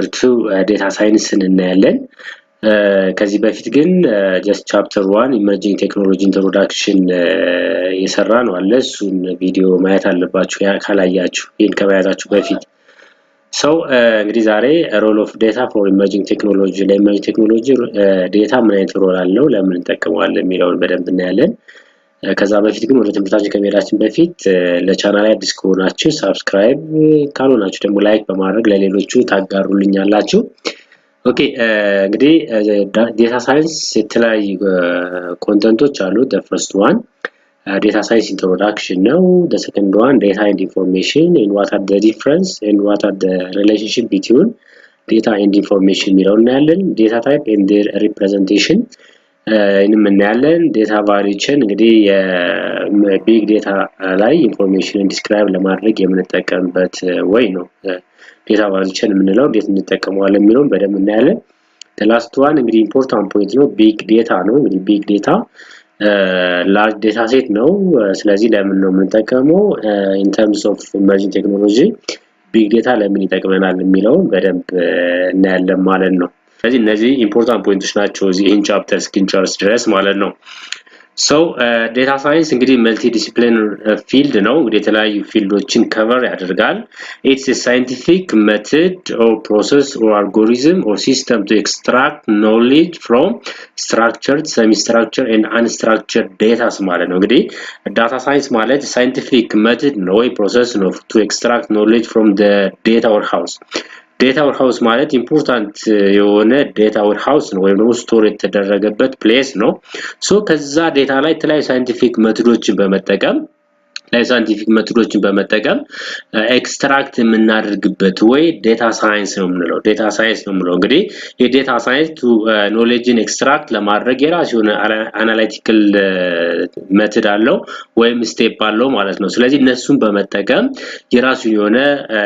2 data science እናያለን ከዚህ በፊት ግን just chapter 1 emerging technology introduction የሰራ ነው አለ እሱን ቪዲዮ ማየት አለባችሁ ካላያችሁ ይሄን ከማያዛችሁ በፊት so እንግዲህ ዛሬ role of data for emerging technology emerging technology data ምን አይነት ሮል አለው ለምን እንጠቀመዋለን የሚለውን በደንብ እናያለን ከዛ በፊት ግን ወደ ትምህርታችን ከመሄዳችን በፊት ለቻናሌ አዲስ ከሆናችሁ ሰብስክራይብ ካልሆናችሁ ደግሞ ላይክ በማድረግ ለሌሎቹ ታጋሩልኛላችሁ ኦኬ እንግዲህ data science የተለያዩ ኮንተንቶች አሉ the first one data science introduction ነው the second one data and information and what are the difference and what are the relationship between data and information የሚለው እናያለን data type and their representation እናያለን data value chain እንግዲህ big data ላይ information describe ለማድረግ የምንጠቀምበት ወይ ነው data value chain የምንለው እንዴት እንጠቀመዋለን የሚለውን በደንብ እናያለን the last one እንግዲህ important point ነው big data ነው እንግዲህ big data large data set ነው ስለዚህ ለምን ነው የምንጠቀመው in terms of emerging technology big data ለምን ይጠቅመናል የሚለውን በደንብ እናያለን ማለት ነው ስለዚህ እነዚህ important points ናቸው እዚህ in chapter skin charts ድረስ ማለት ነው so data science እንግዲህ multidisciplinary field ነው እንግዲህ የተለያዩ ፊልዶችን cover ያደርጋል it's a scientific method or process or algorithm or system to extract knowledge from structured semi-structured and unstructured data ማለት ነው እንግዲህ data science ማለት scientific method ነው ወይ process ነው to extract knowledge from the data warehouse data warehouse ማለት important የሆነ data warehouse ነው ወይም ደግሞ ስቶር የተደረገበት place ነው so ከዛ data ላይ የተለያዩ scientific ሜቶዶችን በመጠቀም ኤክስትራክት የምናደርግበት ወይ data science ነው የምንለው እንግዲህ የdata science to knowledge extract ለማድረግ የራሱ የሆነ analytical method አለው ወይም ስቴፕ አለው ማለት ነው ስለዚህ እነሱን በመጠቀም የራሱ የሆነ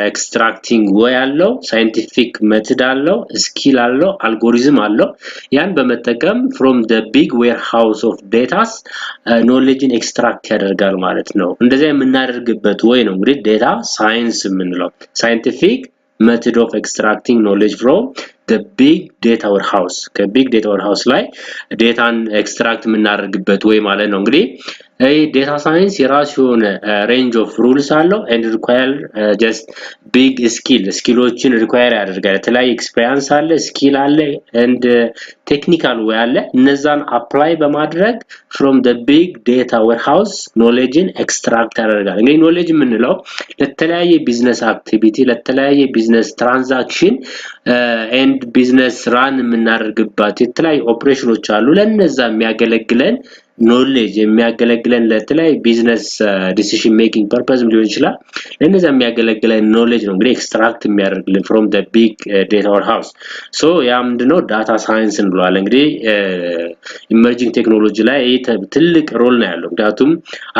extracting way አለው scientific method አለው skill አለው algorithm አለው ያን በመጠቀም from the big warehouse of data knowledge extract ያደርጋል ማለት ነው እንደዚህ የምናደርግበት ወይ ነው እንግዲህ data science የምንለው scientific method of extracting knowledge from the big data warehouse ከbig data warehouse ላይ ዳታን ኤክስትራክት የምናደርግበት ወይ ማለት ነው እንግዲህ data science የራሱ የሆነ range of rules አለው and require just big skillዎችን require ያደርጋል የተለያየ experience አለ skill አለ and technical way አለ እነዛን apply በማድረግ from the big data warehouse knowledgeን extract ያደርጋል እንግዲህ knowledge የምንለው ለተለያየ business activity ለተለያየ business transaction and business run የምናደርግበት የተለያየ ኦፕሬሽኖች አሉ ለነዛ የሚያገለግለን knowledge የሚያገለግለን ለተለያየ business decision making purpose ሊሆን ይችላል ለነዛ የሚያገለግለን knowledge ነው እንግዲህ extract የሚያደርግልን from the big data warehouse so ያ ምንድነው data science እንለዋለን እንግዲህ emerging technology ላይ ትልቅ ሮል ነው ያለው ምክንያቱም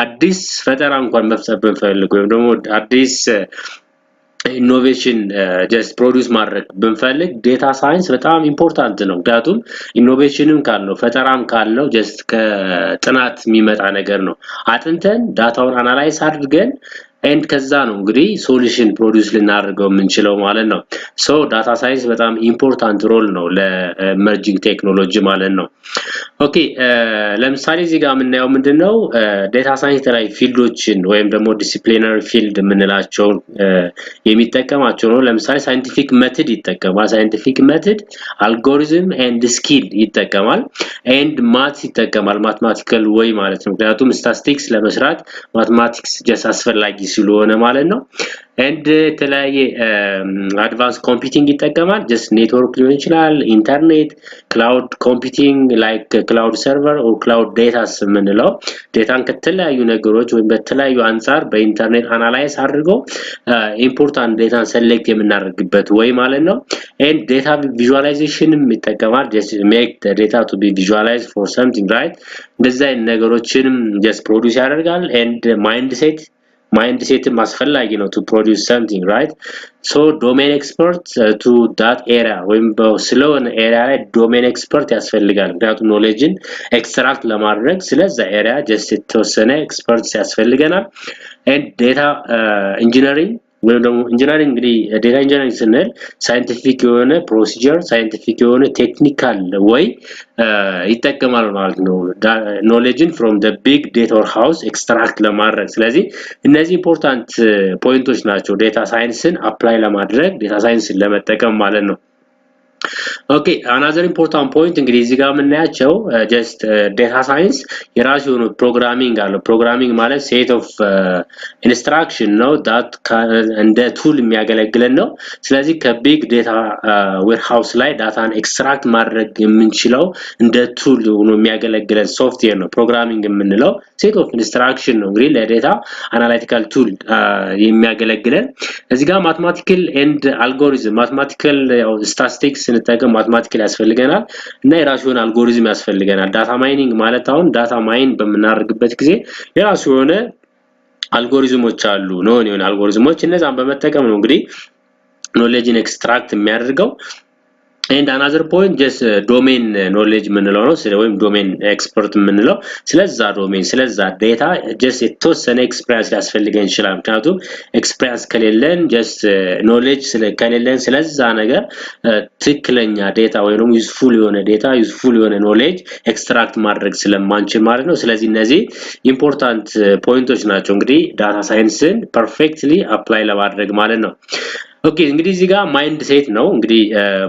አዲስ ፈጠራ እንኳን መፍጠር ብንፈልግ ወይም ደግሞ አዲስ innovation just produce ማድረግ ብንፈልግ data science በጣም important ነው ምክንያቱም innovationም ካለው ፈጠራም ካለው just ከጥናት የሚመጣ ነገር ነው አጥንተን ዳታውን አናላይዝ አድርገን and ከዛ ነው እንግዲህ ሶሉሽን ፕሮዲዩስ ልናደርገው የምንችለው ማለት ነው so data science በጣም important ሮል ነው ለኤመርጂንግ ቴክኖሎጂ ማለት ነው ኦኬ ለምሳሌ እዚህ ጋር የምናየው ምንድነው data science ላይ ፊልዶችን ወይም ደግሞ ዲሲፕሊነሪ ፊልድ የምንላቸው የሚጠቀማቸው ነው ለምሳሌ scientific method ይጠቀማል scientific method algorithm and skill ይጠቀማል and math ይጠቀማል mathematical way ማለት ነው ምክንያቱም statistics ለመስራት mathematics just አስፈላጊ ስለሆነ ማለት ነው and የተለያየ advanced computing ይጠቀማል just network ሊሆን ይችላል internet cloud computing like cloud server or cloud data የምንለው ዳታን ከተለያዩ ነገሮች ወይም በተለያዩ አንፃር በኢንተርኔት አናላይዝ አድርገው important data select የምናደርግበት ወይ ማለት ነው and data visualization ይጠቀማል just make the data to be visualized for something right እንደዛ ነገሮችንም just produce ያደርጋል and mindset ማስፈላጊ ነው to produce something right so domain expert to that area ወይም በስለውን area ላይ domain expert ያስፈልጋል ምክንያቱም knowledgeን extract ለማድረግ ስለዛ area just የተወሰነ experts ያስፈልገናል and data engineering ወይም ደግሞ ኢንጂነሪንግ እንግዲህ ዴታ ኢንጂነሪንግ ስንል ሳይንቲፊክ የሆነ ፕሮሲጀር ሳይንቲፊክ የሆነ ቴክኒካል ወይ ይጠቀማል ማለት ነው ኖሌጅን ፍሮም ዘ ቢግ ዴታ ሃውስ ኤክስትራክት ለማድረግ ስለዚህ እነዚህ ኢምፖርታንት ፖይንቶች ናቸው ዴታ ሳይንስን አፕላይ ለማድረግ ዴታ ሳይንስን ለመጠቀም ማለት ነው Okay, another important point እንግዲህ እዚህ ጋር የምናያቸው just data science የራሱ የሆነ ፕሮግራሚንግ አለው ፕሮግራሚንግ ማለት set of instruction ነው that እንደ ቱል የሚያገለግለን ነው ስለዚህ ከቢግ ዴታ ዌርሃውስ ላይ ዳታን ኤክስትራክት ማድረግ የምንችለው እንደ ቱል ሆኖ የሚያገለግለን ሶፍትዌር ነው ፕሮግራሚንግ የምንለው set of instruction ነው እንግዲህ ለዴታ አናሊቲካል ቱል የሚያገለግለን እዚህ ጋር mathematical and algorithm mathematical statistics ስንጠቀም ማትማቲካል ያስፈልገናል እና የራሱ የሆነ አልጎሪዝም ያስፈልገናል ዳታ ማይኒንግ ማለት አሁን ዳታ ማይን በመናደርግበት ጊዜ የራሱ የሆነ አልጎሪዝሞች አሉ ነው የሆነ አልጎሪዝሞች እነዛን በመጠቀም ነው እንግዲህ ኖሌጅን ኤክስትራክት የሚያደርገው and another point just domain knowledge ምንለው ነው ወይም domain expert ምንለው ስለዛ domain ስለዛ data just የተወሰነ experience ያስፈልገን ይችላል ምክንያቱም experience ከሌለን just knowledge ከሌለን ስለዛ ነገር ትክክለኛ data ወይም useful የሆነ knowledge extract ማድረግ ስለማንችል ማለት ነው ስለዚህ እነዚህ important ፖይንቶች ናቸው እንግዲህ data science-ን perfectly apply ለማድረግ ማለት ነው Okay, እንግዲህ እዚህ ጋር ማይንድ ሴት ነው እንግዲህ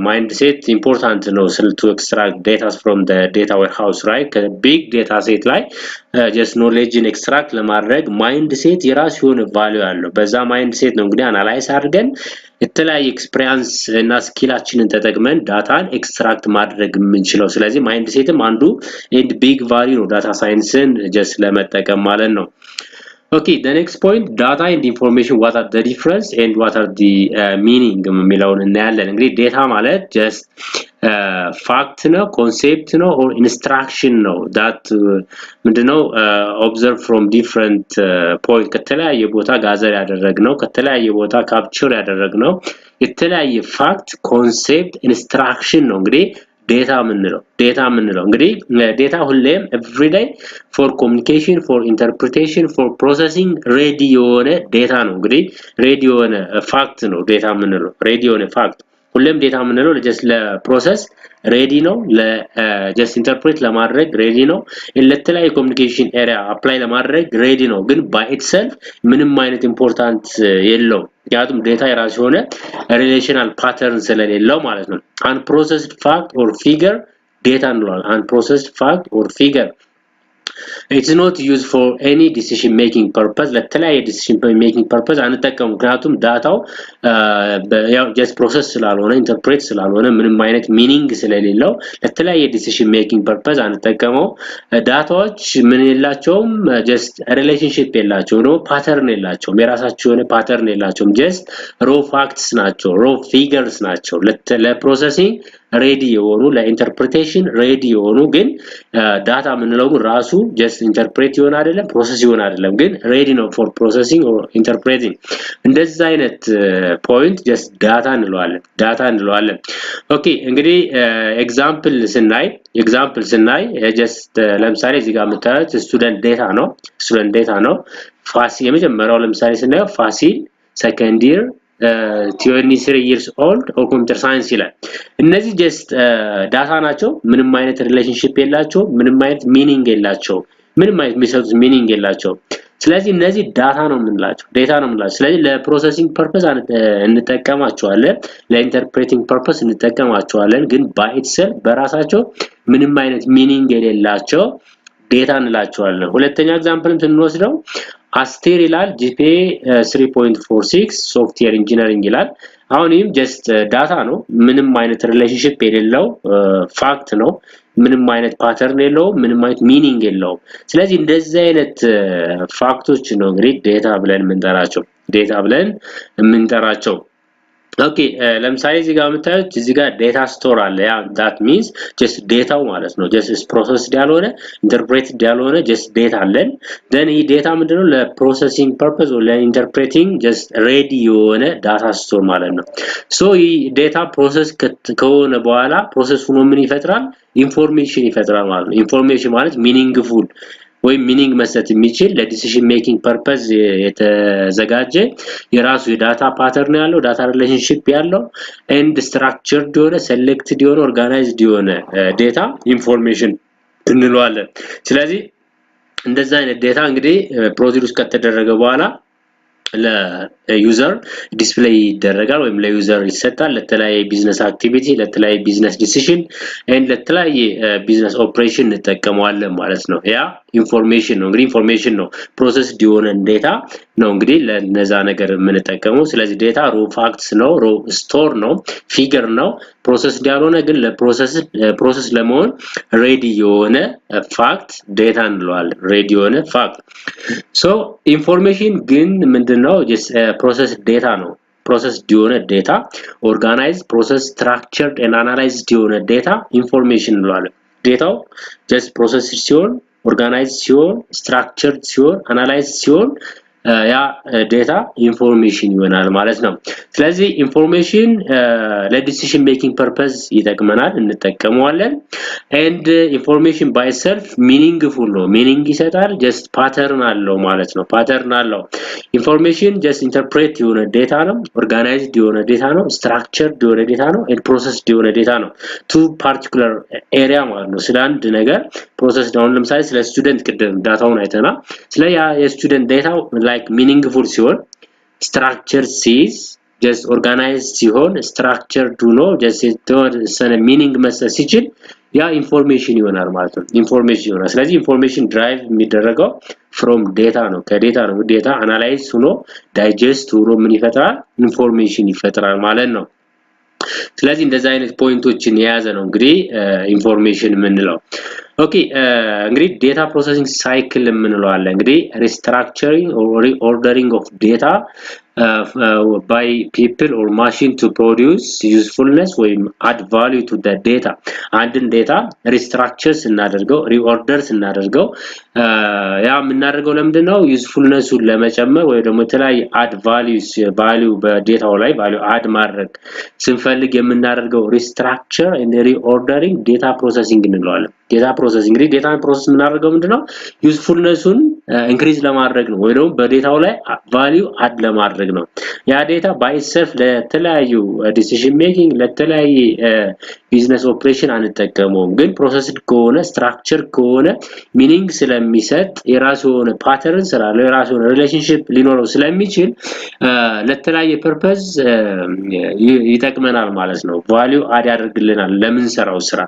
ማይንድ ሴት ኢምፖርታንት ነው to extract data from the data warehouse right big data set ላይ just knowledge extract ለማድረግ ማይንድ ሴት የራሱ የሆነ ቫልዩ አለው በዛ ማይንድ ሴት ነው እንግዲህ አናላይዝ አድርገን የተለያየ ኤክስፒሪየንስ እና ስኪላችንን ተጠቅመን ዳታን ኤክስትራክት ማድረግ የምንችለው ስለዚህ ማይንድ ሴትም አንዱ and big value ነው ዳታ ሳይንስን just ለመጠቀም ማለት ነው Okay, the next point data and information what are the difference and what are the meaning የሚለውን እናያለን እንግዲህ data ማለት just fact ነው concept ነው or instruction ነው that ምንድነው observe from different point ከተለያየ ቦታ ጋዘር ያደረግነው ከተለያየ ቦታ capture ያደረግነው የተለያየ fact concept instruction ነው እንግዲህ data ምንለው እንግዲህ data ሁሌም every day for communication for interpretation for processing ready የሆነ data ነው እንግዲህ ready የሆነ fact ነው data ምንለው ready የሆነ fact ሁሌም data ምንለው just ለፕሮሰስ ready ነው just interpret ለማድረግ ready ነው ለተለያየ communication area apply ለማድረግ ready ነው ግን by itself ምንም አይነት important የለው ያቱም data የራሱ ሆነ relational pattern ስለሌለው ማለት ነው unprocessed fact or figure data እንለዋለን unprocessed fact or figure it's not used for any decision making purpose ለተለያየ decision making purpose አንጠቀምም ምክንያቱም ዳታው ያው just process ስላልሆነ interpret ስላልሆነ ምንም አይነት meaning ስለሌለው ለተለያየ decision making purpose አንጠቀመው ዳታዎች ምን የላቸውም just relationship የላቸውም ነው pattern የላቸውም የራሳቸው የሆነ pattern የላቸውም just raw facts ናቸው raw figures ናቸው ለፕሮሰሲንግ ready የሆኑ ለኢንተርፕሪቴሽን ready የሆኑ ግን ዳታ ምንለው ራሱ just interpret ይሆን አይደለም process ይሆን አይደለም ግን ready ነው for processing or interpreting እንደዛ አይነት point just data እንለዋለን okay እንግዲህ example ስናይ just ለምሳሌ እዚህ ጋር የምታዩት student data ነው ፋሲል የመጀመሪያው ለምሳሌ ስናየው ፋሲል second year 23 years old or computer science ይላል እነዚህ just ዳታ ናቸው ምንም አይነት ሪሌሽንሺፕ የላቸው ምንም አይነት ሚኒንግ የላቸው ምንም አይነት የሚሰጡት ሚኒንግ የላቸው ስለዚህ እነዚህ ዳታ ነው የምንላቸው ስለዚህ ለፕሮሰሲንግ ፐርፐስ እንጠቀማቸዋለን ለኢንተርፕሬቲንግ ፐርፐስ እንጠቀማቸዋለን ግን by itself በራሳቸው ምንም አይነት ሚኒንግ የሌላቸው ዴታ እንላቸዋለን ሁለተኛ ኤግዛምፕልም ስንወስደው አስቴር ይላል GPA 3.46 ሶፍትዌር ኢንጂነሪንግ ይላል አሁን ይሄም just ዳታ ነው ምንም አይነት ሪሌሽንሺፕ የሌለው ፋክት ነው ምንም አይነት ፓተርን የለው ምንም አይነት ሚኒንግ የለው ስለዚህ እንደዚህ አይነት ፋክቶች ነው እንግዲህ ዴታ ብለን የምንጠራቸው Okay, ለምሳሌ እዚህ ጋር የምታዩት እዚህ ጋር data store አለ ያ that means just data ማለት ነው just is processed ያልሆነ interpreted ያልሆነ just data አለን then ይሄ data ምንድነው ለፕሮሰሲንግ purpose or ለኢንተርፕሬቲንግ just ready የሆነ data store ማለት ነው so ይሄ data process ከሆነ በኋላ ፕሮሰስ ሆኖ ምን ይፈጥራል ኢንፎርሜሽን ይፈጥራል ማለት ነው ኢንፎርሜሽን ማለት meaningful ወይ ሚኒንግ መስጠት የሚችል ለዲሲዥን ሜኪንግ ፐርፐዝ የተዘጋጀ የራሱ የዳታ ፓተርን ያለው ዳታ ሪሌሽንሺፕ ያለው ኤንድ ስትራክቸርድ የሆነ ሴሌክትድ የሆነ ኦርጋናይዝድ የሆነ ዴታ ኢንፎርሜሽን እንለዋለን ስለዚህ እንደዛ አይነት ዴታ እንግዲህ ፕሮዲዩስ ከተደረገ በኋላ ለዩዘር ዲስፕሌይ ይደረጋል ወይም ለዩዘር ይሰጣል ለተለያየ ቢዝነስ አክቲቪቲ ለተለያየ ቢዝነስ ዲሲዥን ኤንድ ለተለያየ ቢዝነስ ኦፕሬሽን እንጠቀመዋለን ማለት ነው ያ ኢንፎርሜሽን ነው እንግዲህ ኢንፎርሜሽን ነው ፕሮሰስ ዲሆነ ዴታ ነው እንግዲህ ለነዛ ነገር የምንጠቀመው ስለዚህ ዴታ ሮ ፋክትስ ነው ሮ ስቶር ነው ፊገር ነው ፕሮሰስ ዲያሎነ ግን ለፕሮሰስ ለመሆን ሬዲ የሆነ ፋክት ዴታ እንለዋለን ሬዲ የሆነ ፋክት ሶ ኢንፎርሜሽን ግን ምንድነው just process data ነው process የሆነ data organized process structured and analyzed የሆነ data information እንለዋለን ዴታው just process ሲሆን organized ሲሆን structured ሲሆን analyzed ሲሆን ያ ዴታ ኢንፎርሜሽን ይሆናል ማለት ነው ስለዚህ ኢንፎርሜሽን ለዲሲዥን ሜኪንግ ፐርፐዝ ይጠቅመናል እንጠቀመዋለን and information by itself meaningful ነው ሚኒንግ ይሰጣል just pattern አለው ማለት ነው pattern አለው ኢንፎርሜሽን just interpret የሆነ ዴታ ነው organized የሆነ ዴታ ነው structured የሆነ ዴታ ነው and processed የሆነ ዴታ ነው two particular area ማለት ነው ስለ አንድ ነገር ፕሮሰስ ዳውን ለምሳሌ ስለ ስቱደንት ቅድም ዳታውን አይተና ስለ ያ የስቱደንት ዴታው like meaningful ሲሆን structure sees just organized ሲሆን structured ሆኖ just የተወሰነ meaning መስጠት ሲችል ያ ኢንፎርሜሽን ይሆናል ማለት ነው ኢንፎርሜሽን ይሆናል ስለዚህ ኢንፎርሜሽን ድራይቭ የሚደረገው from data ነው ከዴታ ነው ዴታ አናላይዝ ሆኖ ዳይጀስት ሆኖ ምን ይፈጥራል ኢንፎርሜሽን ይፈጥራል ማለት ነው ስለዚህ እንደዛ አይነት ፖይንቶችን የያዘ ነው እንግዲህ ኢንፎርሜሽን ምንለው ኦኬ እንግዲህ ዴታ ፕሮሰሲንግ ሳይክል ምንለው አለ እንግዲህ restructuring or reordering of data by people or machine to produce usefulness or add value to the data አንድን ዴታ restructure ስናደርገው reorder ስናደርገው ያ ምናደርገው ለምንድነው usefulness-ን ለመጨመር ወይ ደግሞ የተለያየ add value በዴታው ላይ value add ማድረግ ስንፈልግ የምናደርገው restructure and reordering data processing እንለዋለን ዴታ ፕሮሰሲንግ እንግዲህ ዴታ ፕሮሰስ ምናደርገው ምንድነው ዩዝፉልነሱን ኢንክሪዝ ለማድረግ ነው ወይ ደግሞ በዴታው ላይ ቫልዩ አድ ለማድረግ ነው ያ ዴታ ባይ ሰልፍ ለተለያዩ ዲሲዥን ሜኪንግ ለተለያየ ቢዝነስ ኦፕሬሽን አንጠቀመውም ግን ፕሮሰስድ ከሆነ ስትራክቸር ከሆነ ሚኒንግ ስለሚሰጥ የራሱ የሆነ ፓተርን ስላለው የራሱ የሆነ ሪሌሽንሺፕ ሊኖረው ስለሚችል ለተለያየ ፐርፐዝ ይጠቅመናል ማለት ነው ቫልዩ አድ ያደርግልናል ለምን ሰራው ስራ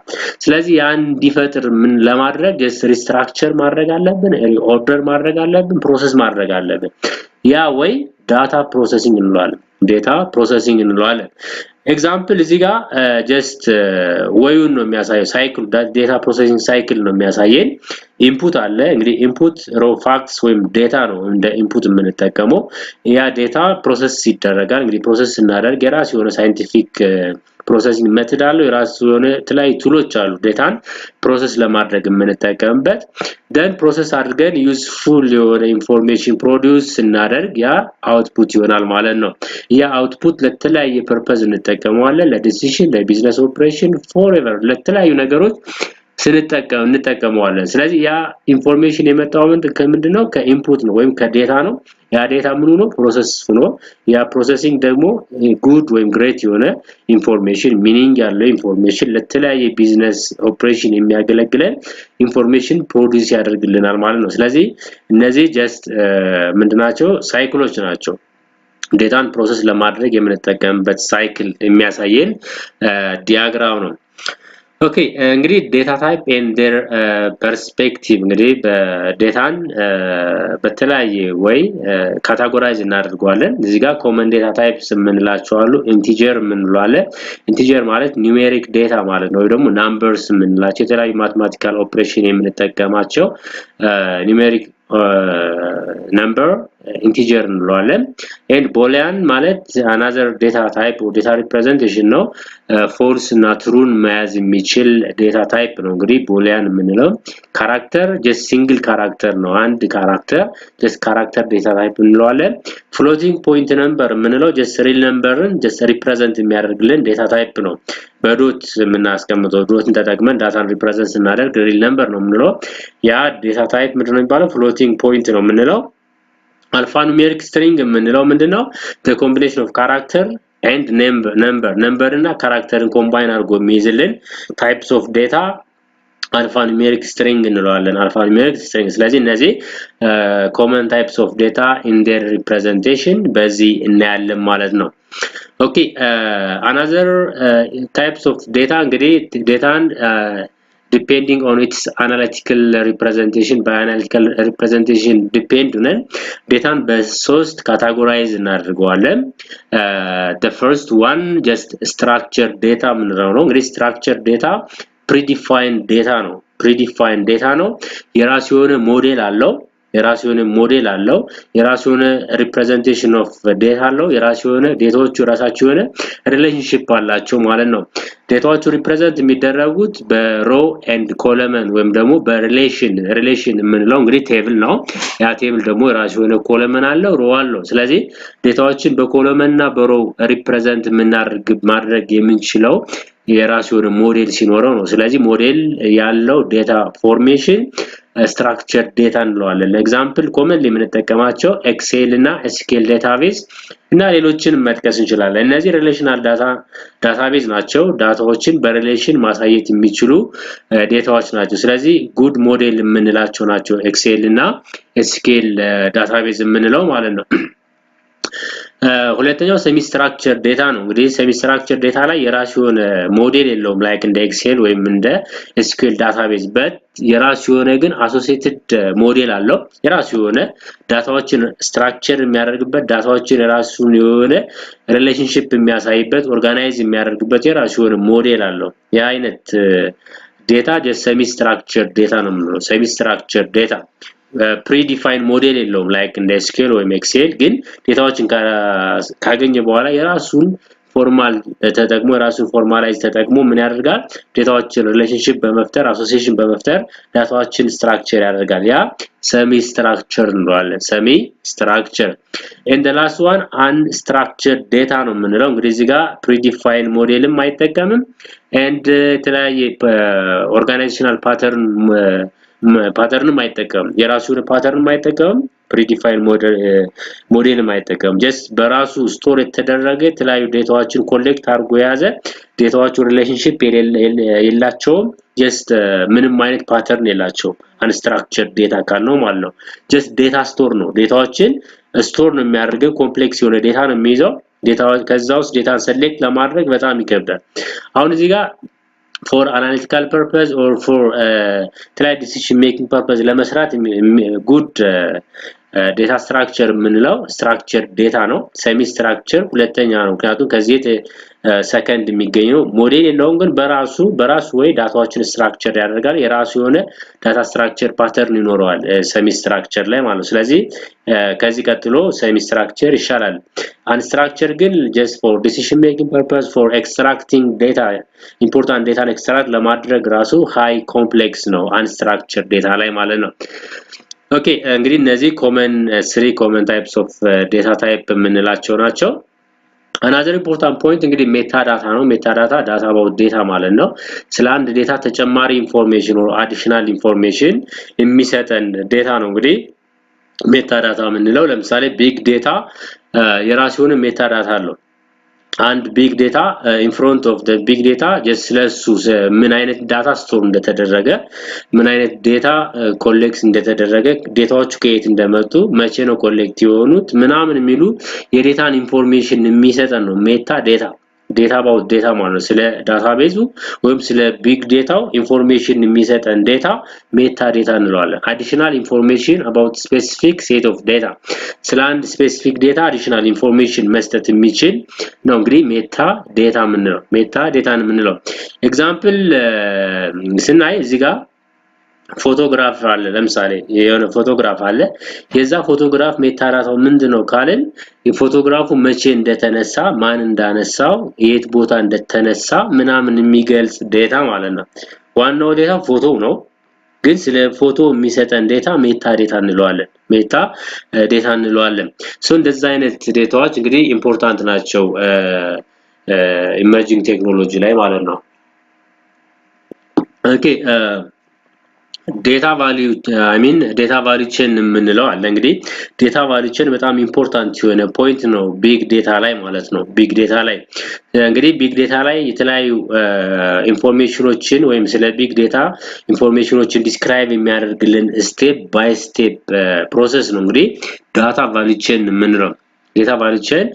ስለዚህ ያን ዲፈጥር ምን ለማድረግ ሪስትራክቸር ማድረግ አለብን ሪኦርደር ማድረግ አለብን ፕሮሰስ ማድረግ አለብን ያ ወይ ዳታ ፕሮሰሲንግ እንለዋለን ዴታ ፕሮሰሲንግ እንለዋለን ኤግዛምፕል እዚህ ጋር ጀስት ወዩን ነው የሚያሳየው ሳይክል ዳታ ፕሮሰሲንግ ሳይክል ነው የሚያሳየን ኢንፑት አለ እንግዲህ ኢንፑት ሮ ፋክትስ ወይም ዴታ ነው እንደ ኢንፑት የምንጠቀመው ያ ዴታ ፕሮሰስ ይደረጋል እንግዲህ ፕሮሰስ እናደርግ የራሱ የሆነ ሳይንቲፊክ ፕሮሰሲንግ ሜተድ አለው የራሱ የሆነ ተለያዩ ቱሎች አሉ ዴታን ፕሮሰስ ለማድረግ የምንጠቀምበት then ፕሮሰስ አድርገን ዩዝፉል የሆነ ኢንፎርሜሽን ፕሮዲዩስ እናደርግ ያ አውትፑት ይሆናል ማለት ነው ያ አውትፑት ለተለያየ ፐርፐዝ እንጠቀመዋለን ለዲሲዥን ለቢዝነስ ኦፕሬሽን ፎርኤቨር ለተለያዩ ነገሮች እንጠቀመዋለን ስለዚህ ያ ኢንፎርሜሽን የመጣው ምንድነው ከኢንፑት ነው ወይም ከዴታ ነው ያ ዴታ ምን ሆኖ ፕሮሰስ ሆኖ ያ ፕሮሰሲንግ ደግሞ ጉድ ወይም ግሬት የሆነ ኢንፎርሜሽን ሚኒንግ ያለው ኢንፎርሜሽን ለተለያየ ቢዝነስ ኦፕሬሽን የሚያገለግለን ኢንፎርሜሽን ፕሮዲዩስ ያደርግልናል ማለት ነው ስለዚህ እነዚህ ጀስት ምንድናቸው ሳይክሎች ናቸው ዴታን ፕሮሰስ ለማድረግ የምንጠቀምበት ሳይክል የሚያሳየን ዲያግራም ነው Okay, እንግዲህ data type and their perspective እንግዲህ በዴታን በተለያየ ወይ ካታጎራይዝ እናደርጋለን እዚህ ጋር common data types ምንላቸው አሉ integer ምንላለን integer ማለት numeric data ማለት ነው ወይ ደግሞ numbers ምንላቸው የተለያዩ mathematical operation የምንጠቀማቸው numeric number integer እንለዋለን and boolean ማለት another data type or data representation ነው false እና true መያዝ የሚችል data type ነው እንግዲህ boolean የምንለው character just single character ነው አንድ character just character data type እንለዋለን floating point number የምንለው just real numberን just represent የሚያደርግልን data type ነው በዶት የምናስቀምጠው ዶትን ተጠቅመን ዳታን ሪፕሬዘንት ስናደርግ ሪል ነምበር ነው የምንለው ያ ዴታ ታይፕ ምንድነው የሚባለው ፍሎቲንግ ፖይንት ነው የምንለው አልፋኑሜሪክ ስትሪንግ የምንለው ምንድነው the combination of character and number እና characterን combine አድርጎ የሚይዝልን types of data alphanumeric string እንለዋለን alphanumeric string ስለዚህ እነዚህ common types of data in their representation በዚህ እናያለን ማለት ነው okay another types of data እንግዲህ ዳታን depending on its analytical representation by analytical representation depend on data በሶስት categorize እናደርገዋለን the first one just structured data ምንለው ነው እንግዲህ structured data predefined data ነው predefined data ነው የራሱ የሆነ ሞዴል አለው የራሱ የሆነ representation of data አለው የራሱ የሆነ ዴታዎቹ ራሳቸው የሆነ relationship አላቸው ማለት ነው ዴታዎቹ represent የሚደረጉት በrow and column ወይም ደግሞ በrelation የምንለው እንግዲህ ቴብል ነው ያ ቴብል ደግሞ የራሱ የሆነ column አለው row አለው ስለዚህ ዴታዎችን በcolumn እና በrow represent ማድረግ የምንችለው የራሱ የሆነ ሞዴል ሲኖረው ነው ስለዚህ ሞዴል ያለው ዴታ ፎርሜሽን structured data እንለዋለን ለኤግዛምፕል ኮመንሊ የምንጠቀማቸው ኤክሴል እና ኤስኪኤል ዳታቤዝ እና ሌሎችንም መጥቀስ እንችላለን እነዚህ ሪሌሽናል ዳታቤዝ ናቸው ዳታዎችን በሪሌሽን ማሳየት የሚችሉ ዴታዎች ናቸው ስለዚህ ጉድ ሞዴል የምንላቸው ናቸው ኤክሴል እና ኤስኪኤል ዳታቤዝ የምንለው ማለት ነው ሁለተኛው ሴሚ ስትራክቸር ዴታ ነው እንግዲህ ሴሚ ስትራክቸር ዴታ ላይ የራሱ የሆነ ሞዴል የለውም ላይክ እንደ ኤክሴል ወይም እንደ ኤስኪኤል ዳታቤዝ በት የራሱ የሆነ ግን አሶሲኤትድ ሞዴል አለው የራሱ የሆነ ዳታዎችን ስትራክቸር የሚያደርግበት ዳታዎችን የራሱ የሆነ ሪሌሽንሺፕ የሚያሳይበት ኦርጋናይዝ የሚያደርግበት የራሱ የሆነ ሞዴል አለው ያ አይነት ዴታ just semi structured data ነው የምንለው semi structured data predefined model የለውም ላይክ እንደ SQL ወይም ኤክሴል ግን ዴታዎችን ካገኘ በኋላ የራሱን ፎርማል ተጠቅሞ የራሱን ፎርማላይዝ ተጠቅሞ ምን ያደርጋል ዴታዎችን ሪሌሽንሺፕ በመፍጠር አሶሲኤሽን በመፍጠር ዳታዎችን ስትራክቸር ያደርጋል ያ semi structured እንለዋለን semi structured and the last one unstructured data ነው የምንለው እንግዲህ እዚህ ጋር predefined modelም አይጠቀምም and የተለያየ organizational pattern አይጠቀም የራሱን ፓተርን አይጠቀም predefined ሞዴል አይጠቀም just በራሱ ስቶር የተደረገ የተለያዩ ዴታዎችን ኮሌክት አድርጎ ያዘ ዴታዎቹ ሪሌሽንሺፕ የላቸው just ምንም አይነት ፓተርን የላቸው unstructured data ካልነው ማለት ነው just data store ነው ዴታዎችን ስቶር ነው የሚያደርገው ኮምፕሌክስ የሆነ ዴታ ነው የሚይዘው ዴታው ከዛውስ ዴታን ሰሌክት ለማድረግ በጣም ይከብዳል አሁን እዚህ ጋር for analytical purpose or for decision making purpose ለመስራት good data structure ምንለው structured data ነው semi structure ሁለተኛ ነው ምክንያቱም ከዚህ ሰከንድ የሚገኘው ሞዴል የለውም ግን በራሱ ወይ ዳታዎችን ስትራክቸር ያደርጋል የራሱ የሆነ ዳታ ስትራክቸር ፓተርን ይኖረዋል semi structure ላይ ማለት ነው ስለዚህ ከዚህ ቀጥሎ semi structure ይሻላል unstructured ግን just for decision making purpose for extracting data important data extract ለማድረግ ራሱ high complex ነው unstructured data ላይ ማለት ነው Okay እንግዲህ እነዚህ three common types of data type የምንላቸው ናቸው Another important point እንግዲህ metadata ነው metadata data about data ማለት ነው ስለ አንድ ዴታ ተጨማሪ ኢንፎርሜሽን or additional information የሚሰጠን ዴታ ነው እንግዲህ metadata የምንለው ለምሳሌ big data የራሱ የሆነ metadata አለው and big data in front of the big data just ስለሱ ምን አይነት ዳታ ስቶር እንደተደረገ ምን አይነት ዴታ ኮሌክት እንደተደረገ ዴታዎቹ ከየት እንደመጡ መቼ ነው ኮሌክት የሆኑት ምናምን የሚሉ የዴታን ኢንፎርሜሽን የሚሰጠን ነው ሜታ ዴታ about data ማለት ስለ ዳታቤዙ ወይም ስለ ቢግ ዴታው ኢንፎርሜሽን የሚሰጠን ዴታ ሜታ ዴታ እንለዋለን additional information about specific set of data ስለ አንድ specific data additional information መስጠት የሚችል ነው እንግዲህ ሜታ ዴታ የምንለው ኤግዛምፕል ስናይ እዚህ ጋር ፎቶግራፍ አለ ለምሳሌ የሆነ ፎቶግራፍ አለ የዛ ፎቶግራፍ ሜታዳታው ምንድነው ካልን የፎቶግራፉ መቼ እንደተነሳ ማን እንዳነሳው የት ቦታ እንደተነሳ ምናምን የሚገልጽ ዴታ ማለት ነው ዋናው ዴታ ፎቶ ነው ግን ስለ ፎቶ የሚሰጠን ዴታ ሜታ ዴታ እንለዋለን ሶ እንደዛ አይነት ዴታዎች እንግዲህ ኢምፖርታንት ናቸው ኢመርጂንግ ቴክኖሎጂ ላይ ማለት ነው። ኦኬ ዴታ ቫልዩ ዴታ ቫልዩ ቼን የምንለው አለ። እንግዲህ ዴታ ቫልዩ ቼን በጣም ኢምፖርታንት የሆነ ፖይንት ነው ቢግ ዴታ ላይ ማለት ነው። ቢግ ዴታ ላይ እንግዲህ ቢግ ዴታ ላይ የተለያዩ ኢንፎርሜሽኖችን ወይም ስለ ቢግ ዴታ ኢንፎርሜሽኖችን ዲስክራይብ የሚያደርግልን ስቴፕ ባይ ስቴፕ ፕሮሰስ ነው እንግዲህ ዳታ ቫልዩ ቼን የምንለው። data value chain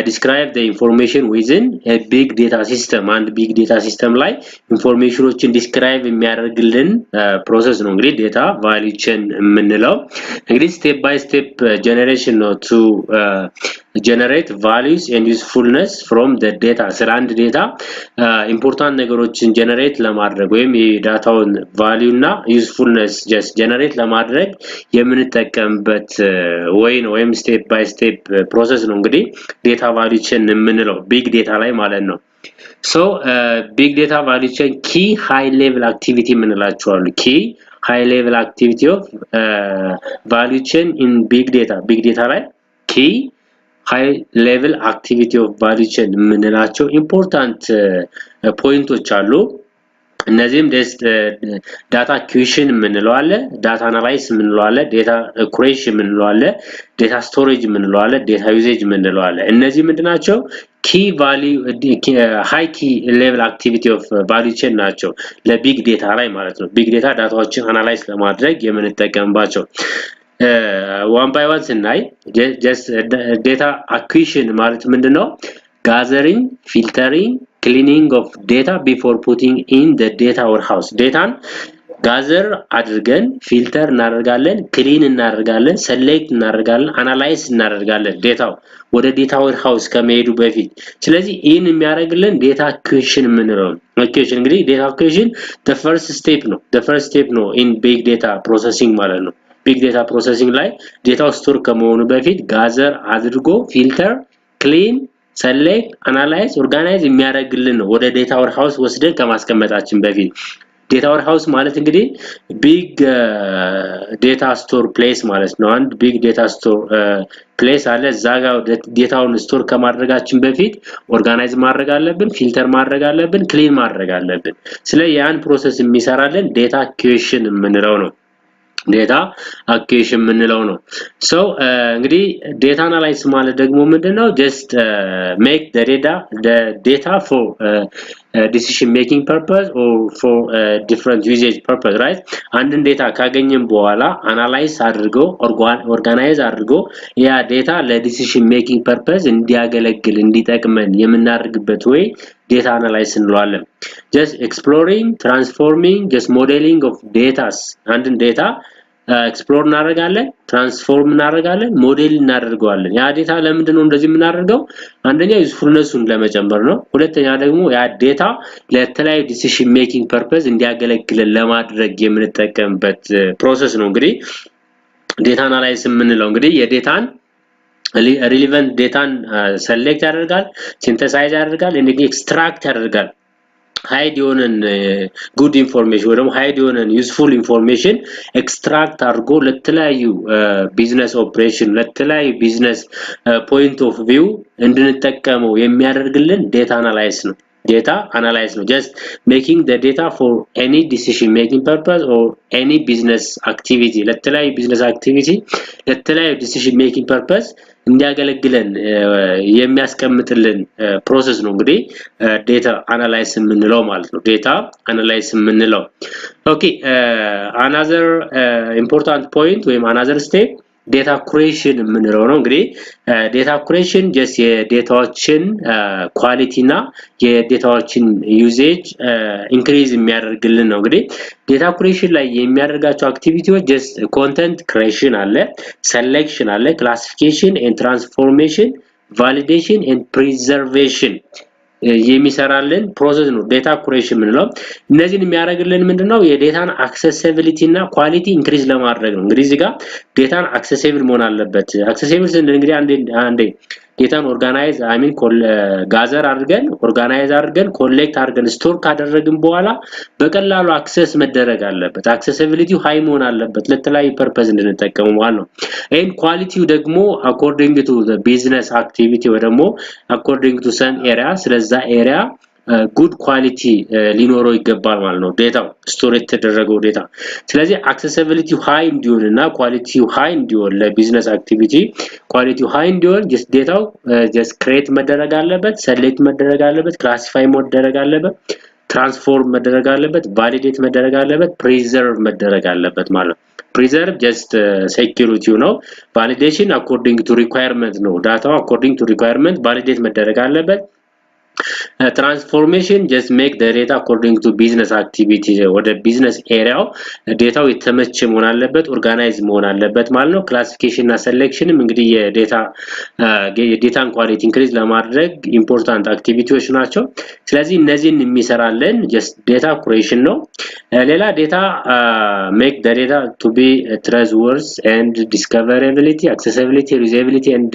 describe the information within a big data system and big data system ላይ ኢንፎርሜሽኖችን ዲስክራይብ የሚያደርግልን ፕሮሰስ ነው እንግዲህ data value chain የምንለው። እንግዲህ ስቴፕ ባይ ስቴፕ ጀነሬሽን ነው to generate values and usefulness from the data ስለ አንድ ዴታ ኢምፖርታንት ነገሮችን ጀነሬት ለማድረግ ወይም የዳታውን ቫልዩ እና ዩዝፉልነስ ጀስት ጀነሬት ለማድረግ የምንጠቀምበት ወይ ነው ወይም ስቴፕ ባይ ስቴፕ ፕሮሰስ ነው እንግዲህ ዴታ ቫልዩ ቼን የምንለው ቢግ ዴታ ላይ ማለት ነው። ሶ ቢግ ዴታ ቫልዩ ቼን ኪ ሃይ ሌቭል አክቲቪቲ የምንላቸዋል። ኪ ሃይ ሌቭል አክቲቪቲ ኦፍ ቫልዩ ቼን ኢን ቢግ ዴታ ላይ ኪ ሃይ ሌቭል አክቲቪቲ ኦፍ ቫልዩ ቼን የምንላቸው ኢምፖርታንት ፖይንቶች አሉ። እነዚህም ዳታ አኩዊሽን የምንለው አለ፣ ዳታ አናላይዝ የምንለው አለ፣ ዴታ ኩሬሽን የምንለው አለ፣ ዴታ ስቶሬጅ የምንለው አለ፣ ዴታ ዩዜጅ የምንለው አለ። እነዚህ ምንድናቸው? ኪ ቫልዩ ሃይ ኪ ሌቭል አክቲቪቲ ኦፍ ቫልዩ ቼን ናቸው ለቢግ ዴታ ላይ ማለት ነው። ቢግ ዴታ ዳታዎችን አናላይዝ ለማድረግ የምንጠቀምባቸው ዋን ባይ ዋን ስናይ ጀስት ዴታ አኩዊሽን ማለት ምንድነው? gathering, filtering, cleaning of data before putting in the data warehouse. ዴታን ጋዘር አድርገን ፊልተር እናደርጋለን፣ ክሊን እናደርጋለን፣ ሰሌክት እናደርጋለን፣ አናላይዝ እናደርጋለን ዴታው ወደ ዴታ ዌርሃውስ ከመሄዱ በፊት። ስለዚህ ይህን የሚያደርግልን ዴታ አኩዊሽን የምንለው ነው። አኩዊሽን እንግዲህ ዴታ አኩዊሽን the first step ነው in big data processing ማለት ነው። ቢግ ዴታ ፕሮሰሲንግ ላይ ዴታው ስቶር ከመሆኑ በፊት ጋዘር አድርጎ ፊልተር፣ ክሊን፣ ሰሌክት፣ አናላይዝ፣ ኦርጋናይዝ የሚያደርግልን ነው ወደ ዴታ ዌርሃውስ ወስደን ከማስቀመጣችን በፊት። ዴታ ዌርሃውስ ማለት እንግዲህ ቢግ ዴታ ስቶር ፕሌስ ማለት ነው። አንድ ቢግ ዴታ ስቶር ፕሌስ አለ። እዛ ጋር ዴታውን ስቶር ከማድረጋችን በፊት ኦርጋናይዝ ማድረግ አለብን፣ ፊልተር ማድረግ አለብን፣ ክሊን ማድረግ አለብን። ስለዚህ ያን ፕሮሰስ የሚሰራልን ዴታ አኩዊሽን የምንለው ነው። ዴታ አኩዊሽን የምንለው ነው። ሶ እንግዲህ ዴታ አናላይዝ ማለት ደግሞ ምንድነው? ጀስት ሜክ the data for decision making purpose or for different usage purpose, right? አንድን ዴታ ካገኘን በኋላ አናላይዝ አድርጎ ኦርጋናይዝ አድርጎ ያ ዴታ ለዲሲዥን ሜኪንግ ፐርፐዝ እንዲያገለግል እንዲጠቅመን የምናደርግበት ወይ ዴታ አናላይዝ እንለዋለን። just exploring, transforming, just modeling of data አንድን ዴታ ኤክስፕሎር እናደርጋለን፣ ትራንስፎርም እናደርጋለን፣ ሞዴል እናደርጋለን። ያ ዴታ ለምንድነው እንደዚህ የምናደርገው? አንደኛ ዩዝፉልነሱን ለመጨመር ነው። ሁለተኛ ደግሞ ያ ዴታ ለተለያዩ ዲሲዥን ሜኪንግ ፐርፐዝ እንዲያገለግለን ለማድረግ የምንጠቀምበት ፕሮሰስ ነው። እንግዲህ ዴታ አናላይዝ የምንለው እንግዲህ የዴታን ሪሌቫንት ዴታን ሰሌክት ያደርጋል፣ ሲንተሳይዝ ያደርጋል፣ ኤክስትራክት ያደርጋል። ሃይድ የሆነን ጉድ ኢንፎርሜሽን ወይ ደግሞ ሃይድ የሆነን ዩዝፉል ኢንፎርሜሽን ኤክስትራክት አድርጎ ለተለያዩ ቢዝነስ ኦፕሬሽን ለተለያዩ ቢዝነስ ፖይንት ኦፍ ቪው እንድንጠቀመው የሚያደርግልን ዴታ አናላይዝ ነው። ዴታ አናላይዝ ነው just making the data for any decision making purpose or any business activity ለተለያዩ ቢዝነስ አክቲቪቲ ለተለያዩ decision making purpose እንዲያገለግለን የሚያስቀምጥልን ፕሮሰስ ነው እንግዲህ ዴታ አናላይዝ የምንለው ማለት ነው። ዴታ አናላይዝ የምንለው ኦኬ another important point ወይም another step ዴታ ኩሬሽን የምንለው ነው። እንግዲህ ዴታ ኩሬሽን ጀስት የዴታዎችን ኳሊቲ እና የዴታዎችን ዩዜጅ ኢንክሪዝ የሚያደርግልን ነው። እንግዲህ ዴታ ኩሬሽን ላይ የሚያደርጋቸው አክቲቪቲዎች ጀስት ኮንተንት ክሬሽን አለ፣ ሴሌክሽን አለ፣ ክላሲፊኬሽን ኤንድ ትራንስፎርሜሽን፣ ቫሊዴሽን ኤንድ ፕሪዘርቬሽን የሚሰራልን ፕሮሰስ ነው ዴታ ኩሬሽን የምንለው። እነዚህን የሚያደርግልን ምንድነው? የዴታን አክሰሲቢሊቲ እና ኳሊቲ ኢንክሪዝ ለማድረግ ነው። እንግዲህ እዚህ ጋር ዴታን አክሰሲብል መሆን አለበት። አክሰሲብል ስንል እንግዲህ አንዴ ዴታን ኦርጋናይዝ ጋዘር አድርገን ኦርጋናይዝ አድርገን ኮሌክት አድርገን ስቶር ካደረግን በኋላ በቀላሉ አክሰስ መደረግ አለበት አክሰሲቢሊቲው ሃይ መሆን አለበት ለተለያዩ ፐርፐዝ እንድንጠቀመው ማለት ነው and ኳሊቲው ደግሞ according to the business activity ወይ ደግሞ according to some area ስለዛ ኤሪያ good quality ሊኖረው ይገባል ማለት ነው ዴታው ስቶር የተደረገው ዴታ ስለዚህ accessibility high እንዲሆንና quality high እንዲሆን ለቢዝነስ አክቲቪቲ quality high እንዲሆን just ዴታው just create መደረግ አለበት select መደረግ አለበት classify መደረግ አለበት transform መደረግ አለበት validate መደረግ አለበት preserve መደረግ አለበት ማለት ነው preserve just security ነው validation according to requirement ነው data according to requirement validate መደረግ አለበት transformation just make the data according to business activity or the business area data የተመቸ መሆን አለበት organize መሆን አለበት ማለት ነው classification እና selection እንግዲህ የዴታን ኳሊቲ increase ለማድረግ important activities ናቸው ስለዚህ እነዚህን የሚሰራለን just data creation ነው ሌላ data make the data to be trustworthy and discoverability accessibility reusability and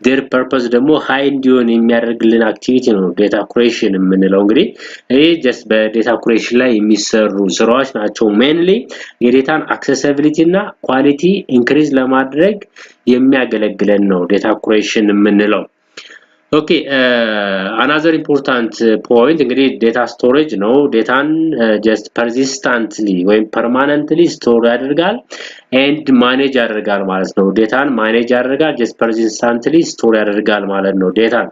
their purpose ደግሞ high እንዲሆን የሚያደርግልን አክቲቪቲ ነው ዴታ ክሬሽን የምንለው እንግዲህ ይሄ just በዴታ ክሬሽን ላይ የሚሰሩ ስራዎች ናቸው mainly የዴታን accessibility እና quality increase ለማድረግ የሚያገለግለን ነው ዴታ ክሬሽን የምንለው Okay, another important point እንግዲህ data storage ነው ዴታን just persistently ወይ permanently store ያደርጋል and manage ያደርጋል ማለት ነው ዴታን manage ያደርጋል just persistently store ያደርጋል ማለት ነው ዴታን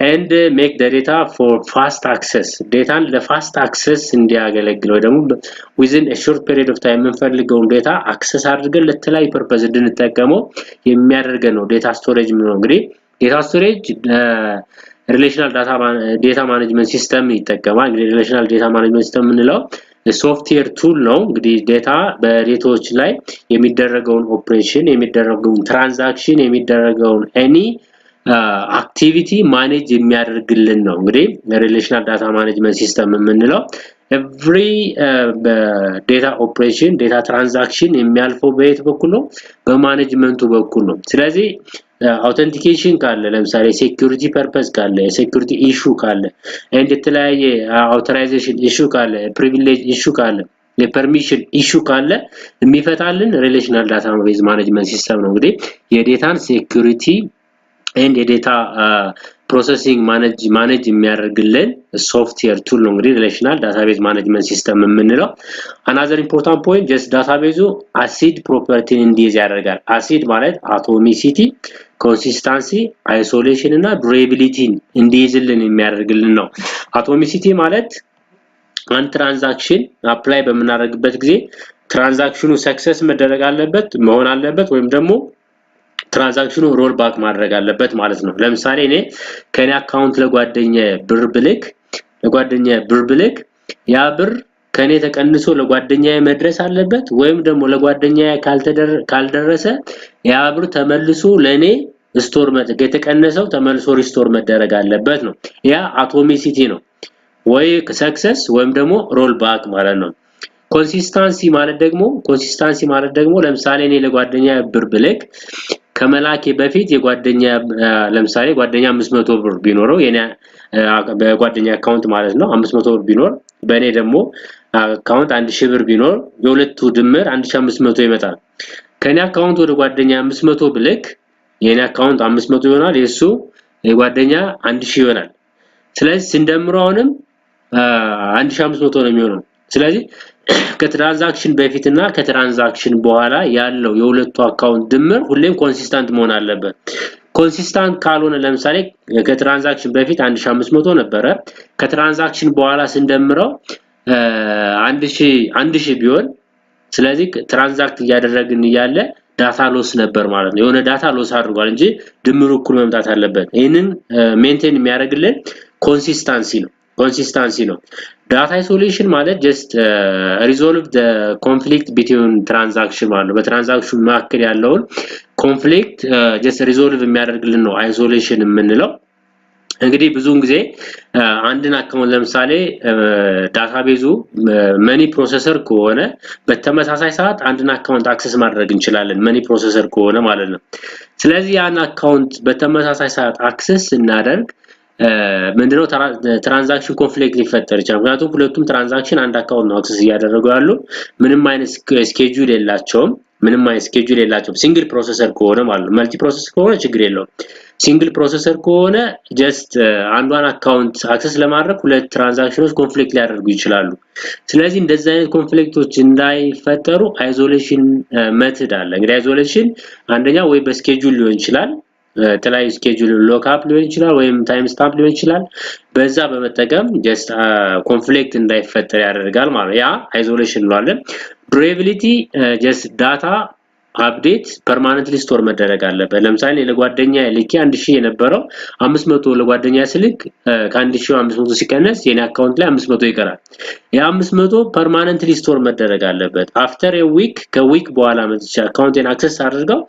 and make the data for fast access ዴታን ለfast access እንዲያገለግል ወይ ደግሞ within a short period of time የምንፈልገውን ዴታ access አድርገን ለተለያዩ purpose እንድንጠቀመው የሚያደርገን ነው ዴታ storage ነው እንግዲህ data storage relational data management system ይጠቀማል እንግዲህ relational data management system ምንለው ሶፍትዌር ቱል ነው እንግዲህ ዴታ በዴታዎች ላይ የሚደረገውን ኦፕሬሽን የሚደረገውን ትራንዛክሽን የሚደረገውን any activity manage የሚያደርግልን ነው እንግዲህ relational data management system ምንለው every data operation data transaction የሚያልፈው በየት በኩል ነው በማኔጅመንቱ በኩል ነው ስለዚህ authentication ካለ ለምሳሌ security purpose ካለ security issue ካለ and የተለያየ authorization issue ካለ privilege issue ካለ የፐርሚሽን issue ካለ የሚፈታልን relational database management system ነው እንግዲህ የዴታን security and data processing manage የሚያደርግልን software tool ነው እንግዲህ relational database management system የምንለው another important point just database acid property እንዲይዝ ያደርጋል acid ማለት atomicity consistency isolation እና durability እንዲይዝልን የሚያደርግልን ነው atomicity ማለት አንድ ትራንዛክሽን አፕላይ በመናደርግበት ጊዜ ትራንዛክሽኑ ሰክሰስ መደረግ አለበት መሆን አለበት ወይም ደግሞ ትራንዛክሽኑ ሮል ባክ ማድረግ አለበት ማለት ነው ለምሳሌ እኔ ከኔ አካውንት ለጓደኛ ብር ብልክ ያ ብር ከኔ ተቀንሶ ለጓደኛዬ መድረስ አለበት ወይም ደግሞ ለጓደኛዬ ካልደረሰ ያ ብር ተመልሶ ለኔ ስቶር የተቀነሰው ተመልሶ ሪስቶር መደረግ አለበት ነው ያ አቶሚሲቲ ነው ወይ ሰክሰስ ወይም ደግሞ ሮል ባክ ማለት ነው ኮንሲስተንሲ ማለት ደግሞ ለምሳሌ እኔ ለጓደኛ ብር ብልክ ከመላኬ በፊት የጓደኛ ለምሳሌ ጓደኛ 500 ብር ቢኖረው የኔ በጓደኛ አካውንት ማለት ነው 500 ብር ቢኖር በእኔ ደግሞ አካውንት 1000 ብር ቢኖር የሁለቱ ድምር 1500 ይመጣል ከኔ አካውንት ወደ ጓደኛ 500 ብልክ የኔ አካውንት 500 ይሆናል የሱ የጓደኛ 1000 ይሆናል ስለዚህ እንደምራውንም 1500 ነው የሚሆነው ስለዚህ ከትራንዛክሽን በፊትና ከትራንዛክሽን በኋላ ያለው የሁለቱ አካውንት ድምር ሁሌም ኮንሲስተንት መሆን አለበት ኮንሲስተንት ካልሆነ ለምሳሌ ከትራንዛክሽን በፊት 1500 ነበረ ከትራንዛክሽን በኋላ ስንደምረው 1000 ቢሆን ስለዚህ ትራንዛክት ያደረግን ያለ ዳታ ሎስ ነበር ማለት ነው የሆነ ዳታ ሎስ አድርጓል እንጂ ድምሩ እኩል መምጣት አለበት ይሄንን ሜንቴን የሚያደርግልን ኮንሲስተንሲ ነው data isolation ማለት just resolve the conflict between transaction ማለት ነው በትራንዛክሽን መካከል ያለውን conflict just resolve የሚያደርግልን ነው isolation የምንለው እንግዲህ ብዙውን ጊዜ አንድን አካውንት ለምሳሌ ዳታቤዙ መኒ ፕሮሰሰር ከሆነ በተመሳሳይ ሰዓት አንድን አካውንት አክሰስ ማድረግ እንችላለን መኒ ፕሮሰሰር ከሆነ ማለት ነው። ስለዚህ ያን አካውንት በተመሳሳይ ሰዓት አክሰስ እናደርግ ምንድነው ትራንዛክሽን ኮንፍሊክት ሊፈጠር ይችላል። ምክንያቱም ሁለቱም ትራንዛክሽን አንድ አካውንት ነው አክሰስ እያደረጉ ያሉ ምንም አይነት ስኬጁል የላቸውም ሲንግል ፕሮሰሰር ከሆነ ማለት ነው። መልቲ ፕሮሰሰር ከሆነ ችግር የለውም። ሲንግል ፕሮሰሰር ከሆነ ጀስት አንዷን አካውንት አክሰስ ለማድረግ ሁለት ትራንዛክሽኖች ኮንፍሊክት ሊያደርጉ ይችላሉ። ስለዚህ እንደዚህ አይነት ኮንፍሊክቶች እንዳይፈጠሩ አይዞሌሽን ሜተድ አለ። እንግዲህ አይዞሌሽን አንደኛ ወይ በስኬጁል ሊሆን ይችላል ተላይ ስኬጁል ሎክአፕ ሊሆን ይችላል ወይም ታይም ስታምፕ ሊሆን ይችላል በዛ በመጠቀም ጀስት ኮንፍሊክት እንዳይፈጠር ያደርጋል ማለት ያ አይዞሌሽን እንለዋለን። ዱሬቢሊቲ ጀስት ዳታ አፕዴት ፐርማነንትሊ ስቶር መደረግ አለበት። ለምሳሌ ለጓደኛ ልኬ 1000 የነበረው 500 ለጓደኛ ስልክ ከ1500 ሲቀነስ የኔ አካውንት ላይ 500 ይቀራል። ያ500 ፐርማነንትሊ ስቶር መደረግ አለበት። አፍተር ኤ ዊክ ከዊክ በኋላ መጥቻ አካውንቴን አክሰስ አድርገው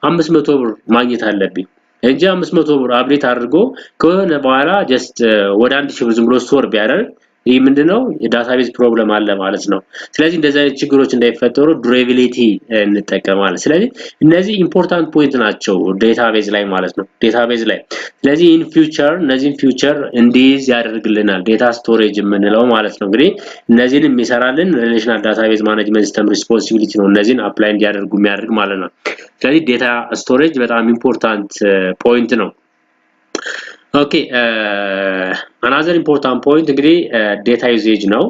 500 ብር ማግኘት አለብኝ እንጂ 500 ብር አፕዴት አድርጎ ከሆነ በኋላ ጀስት ወደ 1000 ብር ዝም ብሎ ስቶር ቢያደርግ ይሄ ምንድነው የዳታቤዝ ፕሮብለም አለ ማለት ነው። ስለዚህ እንደዚህ አይነት ችግሮች እንዳይፈጠሩ ዱሬቢሊቲ እንጠቀማለን። ስለዚህ እነዚህ ኢምፖርታንት ፖይንት ናቸው ዴታቤዝ ላይ ማለት ነው ዴታቤዝ ላይ። ስለዚህ ኢን ፊውቸር እነዚህን ፊውቸር እንዲዝ ያደርግልናል ዴታ ስቶሬጅ የምንለው ማለት ነው። እንግዲህ እነዚህን የሚሰራልን ሪሌሽናል ዳታቤዝ ማኔጅመንት ሲስተም ሪስፖንሲቢሊቲ ነው እነዚህን አፕላይ እንዲያደርጉ የሚያደርግ ማለት ነው። ስለዚህ ዴታ ስቶሬጅ በጣም ኢምፖርታንት ፖይንት ነው። Okay, another important point እንግዲህ ዴታ ዩዜጅ ነው።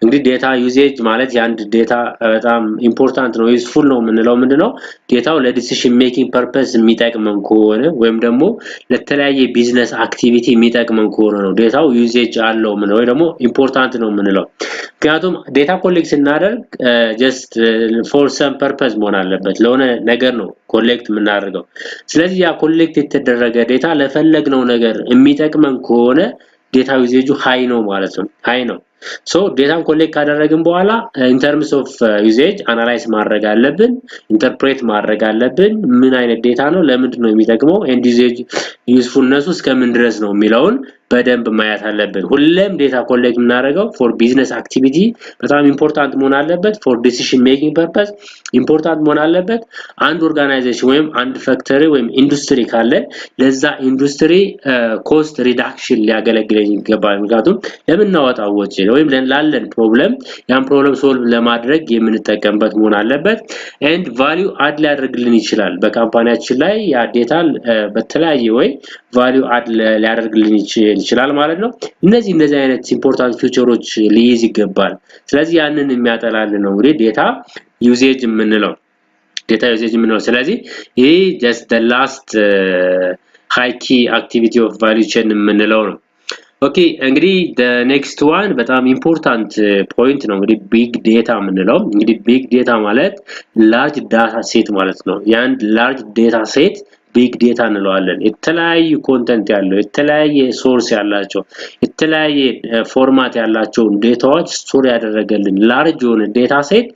እንግዲህ ዴታ ዩዜጅ ማለት ያንድ ዴታ በጣም ኢምፖርታንት ነው ዩዝፉል ነው የምንለው ምንድነው ዴታው ለዲሲዥን ሜኪንግ ፐርፐስ የሚጠቅመን ከሆነ ወይም ደግሞ ለተለያየ ቢዝነስ አክቲቪቲ የሚጠቅመን ከሆነ ነው ዴታው ዩዜጅ አለው ምን ወይ ደግሞ ኢምፖርታንት ነው የምንለው። ምክንያቱም ዴታ ኮሌክት ስናደርግ ጀስት ፎር ሰም ፐርፐስ መሆን አለበት ለሆነ ነገር ነው ኮሌክት የምናደርገው። ስለዚህ ያ ኮሌክት የተደረገ ዴታ ለፈለግነው ነገር የሚጠቅመን ከሆነ ዴታ ዩዜጁ ሃይ ነው ማለት ነው ሃይ ነው። ሶ ዴታን ኮሌክት ካደረግን በኋላ ኢን ተርምስ ኦፍ ዩዜጅ አናላይዝ ማድረግ አለብን ኢንተርፕሬት ማድረግ አለብን ምን አይነት ዴታ ነው ለምንድን ነው የሚጠቅመው ኤንድ ዩዜጅ ዩዝፉልነሱ እስከምን ድረስ ነው የሚለውን በደንብ ማየት አለብን። ሁሌም ዴታ ኮሌክት የምናደርገው ፎር ቢዝነስ አክቲቪቲ በጣም ኢምፖርታንት መሆን አለበት ፎር ዲሲዥን ሜኪንግ ፐርፐስ ኢምፖርታንት መሆን አለበት። አንድ ኦርጋናይዜሽን ወይም አንድ ፋክተሪ ወይም ኢንዱስትሪ ካለ ለዛ ኢንዱስትሪ ኮስት ሪዳክሽን ሊያገለግለን ይገባል። ምክንያቱም ለምናወጣው ወጪ ወይም ላለን ፕሮብለም ያን ፕሮብለም ሶልቭ ለማድረግ የምንጠቀምበት መሆን አለበት ኤንድ ቫልዩ አድ ሊያደርግልን ይችላል በካምፓኒያችን ላይ ያ ዴታ በተለያየ ወይ ቫልዩ አድ ሊያደርግልን ይችላል ማለት ነው። እነዚህ አይነት ኢምፖርታንት ፊውቸሮች ሊይዝ ይገባል። ስለዚህ ያንን የሚያጠላልን ነው እንግዲህ ዴታ ዩዜጅ የምንለው ስለዚህ ይሄ just the last high key activity of value chain የምንለው ነው። ኦኬ እንግዲህ the next one በጣም ኢምፖርታንት ፖይንት ነው እንግዲህ ቢግ ዴታ የምንለው። እንግዲህ ቢግ ዴታ ማለት ላርጅ ዳታ ሴት ማለት ነው። ያን ላርጅ ዴታ ሴት ቢግ ዴታ እንለዋለን። የተለያየ ኮንተንት ያለው የተለያየ ሶርስ ያላቸው የተለያየ ፎርማት ያላቸው ዴታዎች ስቶር ያደረገልን ላርጅ የሆነ ዴታ ሴት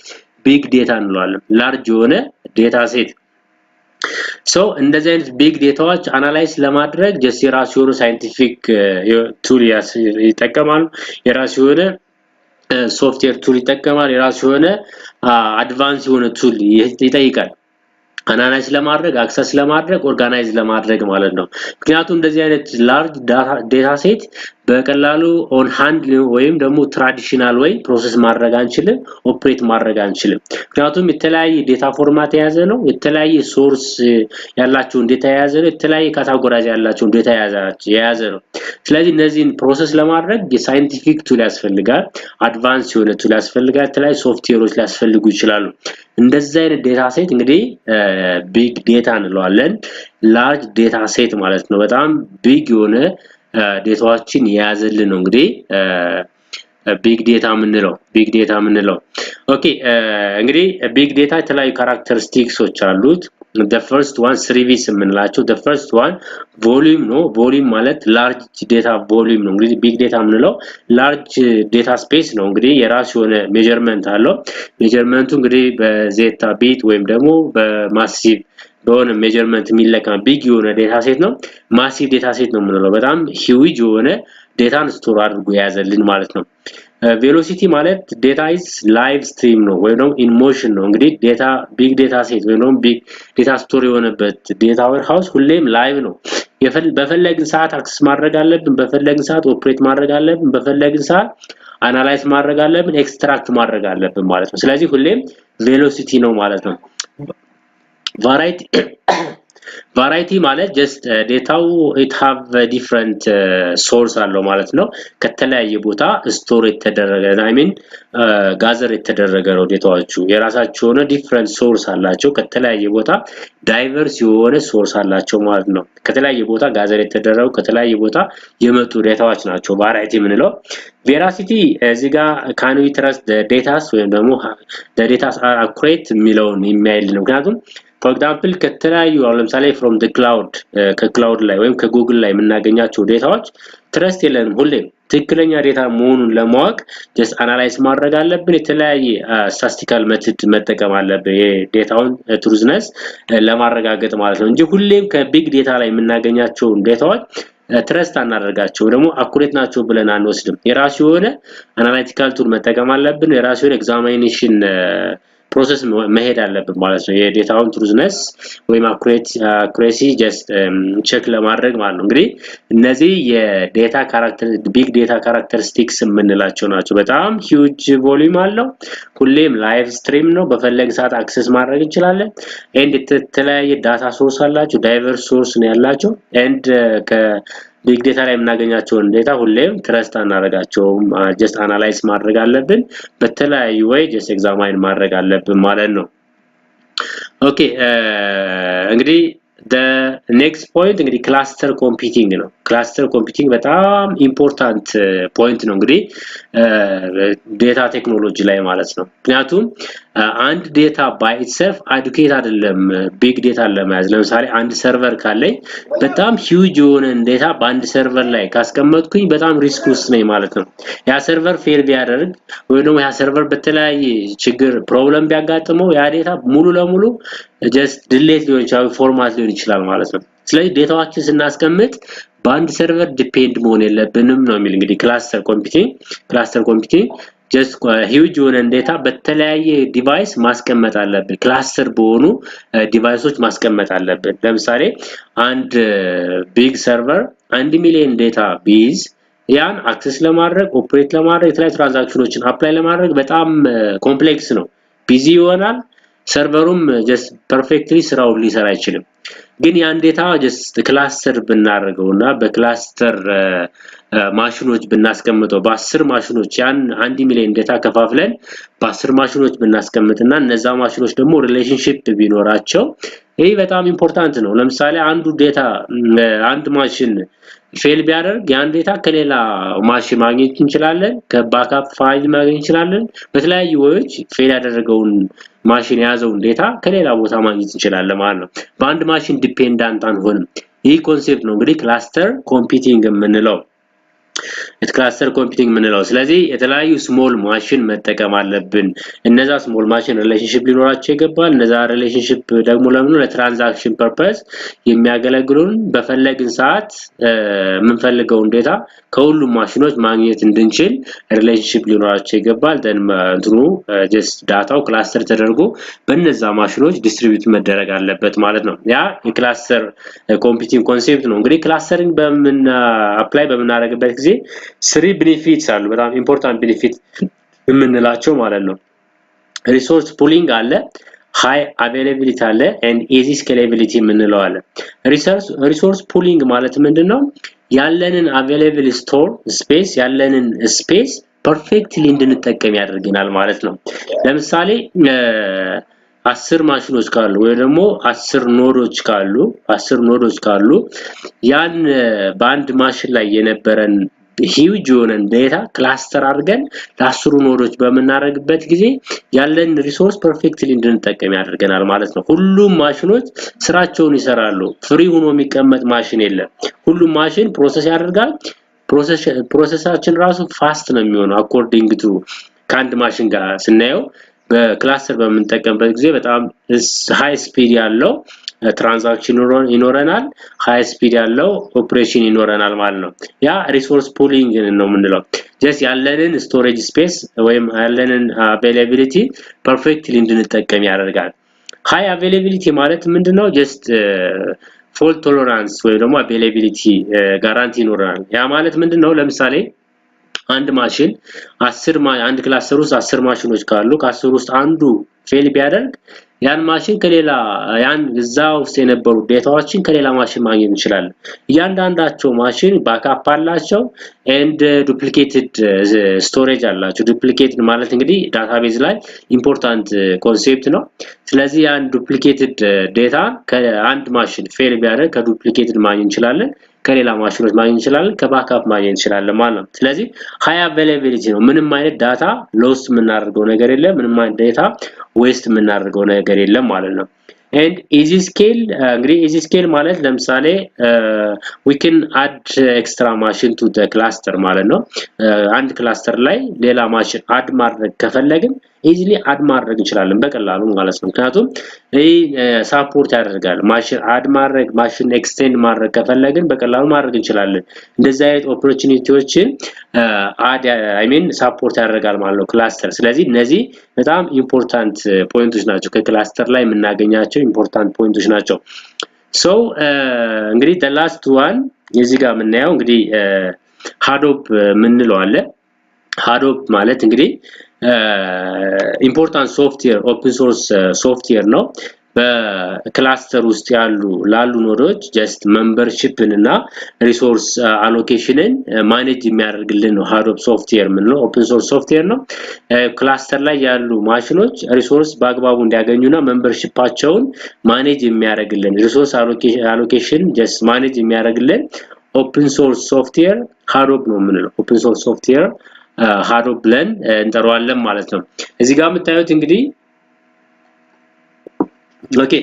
ቢግ ዴታ እንለዋለን። ላርጅ የሆነ ዴታ ሴት ሶ እንደዚህ አይነት ቢግ ዴታዎች አናላይዝ ለማድረግ ጀስት የራሱ የሆነ ሳይንቲፊክ ቱል ይጠቀማሉ። የራሱ የሆነ ሶፍትዌር ቱል ይጠቀማል። የራሱ የሆነ አድቫንስ የሆነ ቱል ይጠይቃል አናላይዝ ለማድረግ አክሰስ ለማድረግ ኦርጋናይዝ ለማድረግ ማለት ነው። ምክንያቱም እንደዚህ አይነት ላርጅ ዳታ ሴት በቀላሉ ኦን ሃንድ ወይም ደግሞ ትራዲሽናል ወይ ፕሮሰስ ማድረግ አንችልም ኦፕሬት ማድረግ አንችልም። ምክንያቱም የተለያየ ዴታ ፎርማት የያዘ ነው የተለያየ ሶርስ ያላቸው ዴታ የያዘ ነው የተለያየ ካታጎራይዝ ያላቸው ዴታ የያዘ ነው። ስለዚህ እነዚህን ፕሮሰስ ለማድረግ የሳይንቲፊክ ቱል ያስፈልጋል አድቫንስ የሆነ ቱል ያስፈልጋል የተለያየ ሶፍትዌሮች ሊያስፈልጉ ይችላሉ። እንደዚህ አይነት ዴታ ሴት እንግዲህ ቢግ ዴታ እንለዋለን። ላርጅ ዴታ ሴት ማለት ነው በጣም ቢግ የሆነ ዴታዎችን የያዘልን ነው እንግዲህ ቢግ ዴታ የምንለው። ኦኬ እንግዲህ ቢግ ዴታ የተለያዩ ካራክተሪስቲክሶች አሉት። the first one 3V's የምንላቸው the first one volume ነው። volume ማለት large data volume ነው። እንግዲህ ቢግ ዴታ የምንለው large data space ነው። እንግዲህ የራሱ የሆነ ሜዠርመንት አለው። ሜዠርመንቱ እንግዲህ በዜታ ቢት ወይም ደግሞ በማሲቭ በሆነ ሜጀርመንት የሚለካ ቢግ የሆነ ዴታ ሴት ነው ማሲቭ ዴታ ሴት ነው የምንለው በጣም ሂውጅ የሆነ ዴታን ስቶር አድርጎ ያዘልን ማለት ነው ቬሎሲቲ ማለት ዴታ ኢዝ ላይቭ ስትሪም ነው ወይ ነው ኢን ሞሽን ነው እንግዲህ ዴታ ቢግ ዴታ ሴት ወይ ነው ቢግ ዴታ ስቶር የሆነበት ዴታ ዌርሃውስ ሁሌም ላይቭ ነው በፈለግን ሰዓት አክሰስ ማድረግ አለብን በፈለግን ሰዓት ኦፕሬት ማድረግ አለብን በፈለግን ሰዓት አናላይዝ ማድረግ አለብን ኤክስትራክት ማድረግ አለብን ማለት ነው ስለዚህ ሁሌም ቬሎሲቲ ነው ማለት ነው variety ማለት just ዴታው it have a different source አለው ማለት ነው ከተለያየ ቦታ ስቶር የተደረገ I mean ጋዘር የተደረገ ነው ዴታዎቹ የራሳቸው ሆነ different source አላቸው ከተለያየ ቦታ ዳይቨርስ የሆነ source አላቸው ማለት ነው ከተለያየ ቦታ ጋዘር የተደረገው ከተለያየ ቦታ የመጡ ዴታዎች ናቸው variety ምንለው veracity እዚህ ጋር can we trust the data ወይም ደግሞ the data are accurate የሚለውን የሚያይል ነው ምክንያቱም for example ከተለያዩ ለምሳሌ from the cloud ከክላውድ ላይ ወይም ከጉግል ላይ የምናገኛቸው ዴታዎች ትረስት የለንም ሁሌ ትክክለኛ ዴታ መሆኑን ለማወቅ just analyze ማድረግ አለብን የተለያየ statistical method መጠቀም አለብን የዴታውን truthfulness ለማረጋገጥ ማለት ነው እንጂ ሁሌም ከቢግ ዴታ ላይ የምናገኛቸው ዴታዎች ትረስት አናደርጋቸው ደግሞ አኩሬት ናቸው ብለን አንወስድም የራሱ የሆነ አናሊቲካል ቱል መጠቀም አለብን የራሱ የሆነ ኤግዛሚኔሽን ፕሮሰስ መሄድ አለብን ማለት ነው የዴታውን truthfulness ወይም accuracy just ቼክ ለማድረግ ማለት ነው እንግዲህ እነዚህ የዴታ ካራክተር ቢግ ዴታ ካራክተሪስቲክስ የምንላቸው ናቸው በጣም ሂውጅ ቮሊዩም አለው ሁሌም ላይቭ ስትሪም ነው በፈለግ ሰዓት አክሰስ ማድረግ እንችላለን ኤንድ የተለያየ ዳታ ሶርስ አላቸው ዳይቨርስ ሶርስ ነው ያላቸው ኤንድ ቢግ ዴታ ላይ የምናገኛቸውን ዴታ ሁሌም ትረስት አናደርጋቸውም just analyze ማድረግ አለብን በተለያዩ ወይ just examine ማድረግ አለብን ማለት ነው ኦኬ እንግዲህ the next point እንግዲህ cluster computing ነው cluster computing በጣም ኢምፖርታንት ፖይንት ነው እንግዲህ ዴታ ቴክኖሎጂ ላይ ማለት ነው ምክንያቱም አንድ ዴታ by itself adequate አይደለም ቢግ ዴታ ለማያዝ ለምሳሌ አንድ ሰርቨር ካለኝ በጣም ሂውጅ የሆነ ዴታ በአንድ ሰርቨር ላይ ካስቀመጥኩኝ በጣም ሪስክ ውስጥ ነኝ ማለት ነው ያ ሰርቨር ፌል ቢያደርግ ወይ ደግሞ ያ ሰርቨር በተለያየ ችግር ፕሮብለም ቢያጋጥመው ያ ዴታ ሙሉ ለሙሉ just delete ሊሆን ይችላል ፎርማት ሊሆን ይችላል ማለት ነው ስለዚህ ዴታዎችን ስናስቀምጥ በአንድ ሰርቨር ዲፔንድ መሆን የለብንም ነው የሚል እንግዲህ ክላስተር ኮምፒውቲንግ just huge የሆነ ዴታ በተለያየ ዲቫይስ ማስቀመጥ አለብን ክላስተር በሆኑ ዲቫይሶች ማስቀመጥ አለብን ለምሳሌ አንድ ቢግ ሰርቨር 1 ሚሊዮን ዴታ ቢዝ ያን አክሰስ ለማድረግ ኦፕሬት ለማድረግ የተለያዩ ትራንዛክሽኖችን አፕላይ ለማድረግ በጣም ኮምፕሌክስ ነው ቢዚ ይሆናል ሰርቨሩም just perfectly ስራውን ሊሰራ አይችልም ግን ያን ዴታ just ክላስተር ብናደርገውና በክላስተር ማሽኖች ብናስቀምጠው በ10 ማሽኖች ያን 1 ሚሊዮን ዴታ ከፋፍለን በ10 ማሽኖች ብናስቀምጥና እነዛ ማሽኖች ደግሞ ሪሌሽንሺፕ ቢኖራቸው ይሄ በጣም ኢምፖርታንት ነው ለምሳሌ አንዱ ዴታ አንድ ማሽን ፌል ቢያደርግ ያን ዴታ ከሌላ ማሽን ማግኘት እንችላለን ከባክአፕ ፋይል ማግኘት እንችላለን በተለያዩ ወይዎች ፌል ያደረገውን ማሽን ያዘውን ዴታ ከሌላ ቦታ ማግኘት እንችላለን ማለት ነው በአንድ ማሽን ዲፔንዳንት አንሆንም ይህ ኮንሴፕት ነው እንግዲህ ክላስተር ኮምፒውቲንግ የምንለው ክላስተር ኮምፒውቲንግ ምንለው ስለዚህ የተለያዩ ስሞል ማሽን መጠቀም አለብን እነዛ ስሞል ማሽን ሪሌሽንሺፕ ሊኖራቸው ይገባል እነዛ ሪሌሽንሺፕ ደግሞ ለምን ለትራንዛክሽን ፐርፐስ የሚያገለግሉን በፈለግን ሰዓት የምንፈልገውን ዴታ ከሁሉም ማሽኖች ማግኘት እንድንችል ሪሌሽንሺፕ ሊኖራቸው ይገባል እንትኑ just ዳታው ክላስተር ተደርጎ በእነዛ ማሽኖች ዲስትሪቢዩት መደረግ አለበት ማለት ነው ያ የክላስተር ኮምፒውቲንግ ኮንሴፕት ነው እንግዲህ ክላስተሪንግ በምን አፕላይ በመናረግበት ጊዜ 3 benefits አሉ በጣም ኢምፖርታንት ቤኔፊት የምንላቸው ማለት ነው ሪሶርስ ፑሊንግ አለ ሃይ አቬይላቢሊቲ አለ and easy scalability የምንለው አለ ሪሶርስ ፑሊንግ ማለት ምንድነው ያለንን available store space ያለንን space perfectly እንድንጠቀም ያደርገናል ማለት ነው ለምሳሌ 10 ማሽኖች ካሉ ወይ ደግሞ 10 ኖዶች ካሉ ያን በአንድ ማሽን ላይ የነበረን huge የሆነ ዴታ ክላስተር አድርገን ለ10 ኖዶች በመናረግበት ጊዜ ያለን ሪሶርስ ፐርፌክትሊ እንድንጠቀም ያደርገናል ማለት ነው ሁሉም ማሽኖች ስራቸውን ይሰራሉ ፍሪ ሆኖ የሚቀመጥ ማሽን የለም ሁሉም ማሽን ፕሮሰስ ያደርጋል ፕሮሰሳችን ራሱ ፋስት ነው የሚሆነው አኮርዲንግ ቱ ካንድ ማሽን ጋር ስናየው በክላስተር በመንጠቀምበት ጊዜ በጣም ሃይ ስፒድ ያለው ትራንዛክሽን ይኖረናል ሃይ ስፒድ ያለው ኦፕሬሽን ይኖረናል ማለት ነው ያ ሪሶርስ ፑሊንግ ነው የምንለው ጀስት ያለንን ስቶሬጅ ስፔስ ወይም ያለንን አቬይላቢሊቲ ፐርፌክትሊ እንድንጠቀም ያደርጋል ሃይ አቬይላቢሊቲ ማለት ምንድነው ጀስት ፎልት ቶለራንስ ወይ ደግሞ አቬይላቢሊቲ ጋራንቲ ይኖረናል ያ ማለት ምንድነው ለምሳሌ አንድ ማሽን 10 አንድ ክላስተር ውስጥ 10 ማሽኖች ካሉ ከ10 ውስጥ አንዱ ፌል ቢያደርግ ያን ማሽን ከሌላ ያን እዛው ውስጥ የነበሩ ዴታዎችን ከሌላ ማሽን ማግኘት እንችላለን እያንዳንዳቸው ማሽን ባክአፕ አላቸው ኤንድ ዱፕሊኬትድ ስቶሬጅ አላቸው ዱፕሊኬትድ ማለት እንግዲህ ዳታቤዝ ላይ ኢምፖርታንት ኮንሴፕት ነው ስለዚህ ያን ዱፕሊኬትድ ዴታ ከአንድ ማሽን ፌል ቢያደርግ ከዱፕሊኬትድ ማግኘት እንችላለን ከሌላ ማሽኖች ማግኘት እንችላለን ከባክአፕ ማግኘት እንችላለን ማለት ነው ስለዚህ ሃይ አቬይላቢሊቲ ነው ምንም አይነት ዳታ ሎስ የምናደርገው ነገር የለም ምንም አይነት ዳታ ዌስት የምናደርገው ነገር የለም ማለት ነው and easy scale እንግዲህ easy scale ማለት ለምሳሌ we can add extra machine to the cluster ማለት ነው አንድ ክላስተር ላይ ሌላ ማሽን አድ ማድረግ ከፈለግን easily አድ ማድረግ እንችላለን በቀላሉ ማለት ነው ምክንያቱም ይሄ ሳፖርት ያደርጋል ማሽን አድ ማድረግ ማሽን ኤክስቴንድ ማድረግ ከፈለግን በቀላሉ ማድረግ እንችላለን እንደዚህ አይነት ኦፖርቹኒቲዎችን አድ አይ ሚን ሳፖርት ያደርጋል ማለት ነው ክላስተር ስለዚህ እነዚህ በጣም ኢምፖርታንት ፖይንቶች ናቸው ከክላስተር ላይ የምናገኛቸው ኢምፖርታንት ፖይንቶች ናቸው so እንግዲህ the last one እዚህ ጋር የምናየው እንግዲህ Hadoop ምንለው አለ Hadoop ማለት እንግዲህ ኢምፖርታንት ሶፍትዌር ኦፕን ሶርስ ሶፍትዌር ነው በክላስተር ውስጥ ላሉ ኖዶች ጀስት ሜምበርሺፕን እና ሪሶርስ አሎኬሽንን ማኔጅ የሚያደርግልን ነው Hadoop ሶፍትዌር ምንለው ኦፕን ሶርስ ሶፍትዌር ነው ክላስተር ላይ ያሉ ማሽኖች ሪሶርስ በአግባቡ እንዲያገኙና ሜምበርሺፓቸውን ማኔጅ የሚያደርግልን ሪሶርስ አሎኬሽን ጀስት ማኔጅ የሚያደርግልን ኦፕን ሶርስ ሶፍትዌር Hadoop ነው ምንለው ኦፕን ሶርስ ሶፍትዌር Hadoop ብለን እንጠራዋለን ማለት ነው እዚህ ጋር የምታዩት እንግዲህ ኦኬ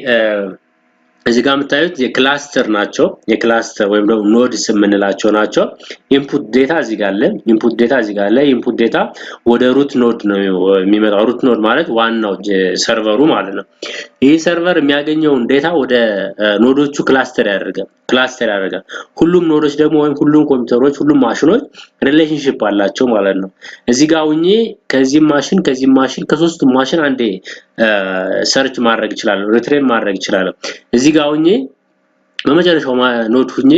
እዚህ ጋር የምታዩት የክላስተር ናቸው የክላስተር ወይም ደግሞ ኖድስ የምንላቸው ናቸው ኢንፑት ዴታ እዚህ ጋር አለ ኢንፑት ዴታ እዚህ ጋር አለ ኢንፑት ዴታ ወደ ሩት ኖድ ነው የሚመጣው ሩት ኖድ ማለት ዋናው ሰርቨሩ ማለት ነው ይሄ ሰርቨር የሚያገኘውን ዴታ ወደ ኖዶቹ ክላስተር ያደርጋል ሁሉም ኖዶች ደግሞ ወይም ሁሉም ኮምፒውተሮች ሁሉም ማሽኖች ሪሌሽንሺፕ አላቸው ማለት ነው እዚህ ጋር ሆኜ ከዚህ ማሽን ከሶስቱም ማሽን አንዴ ሰርች ማድረግ ይችላል ሪትሪቭ ማድረግ ይችላል እዚህ ጋር ሆኜ በመጨረሻው ኖድ ሆኜ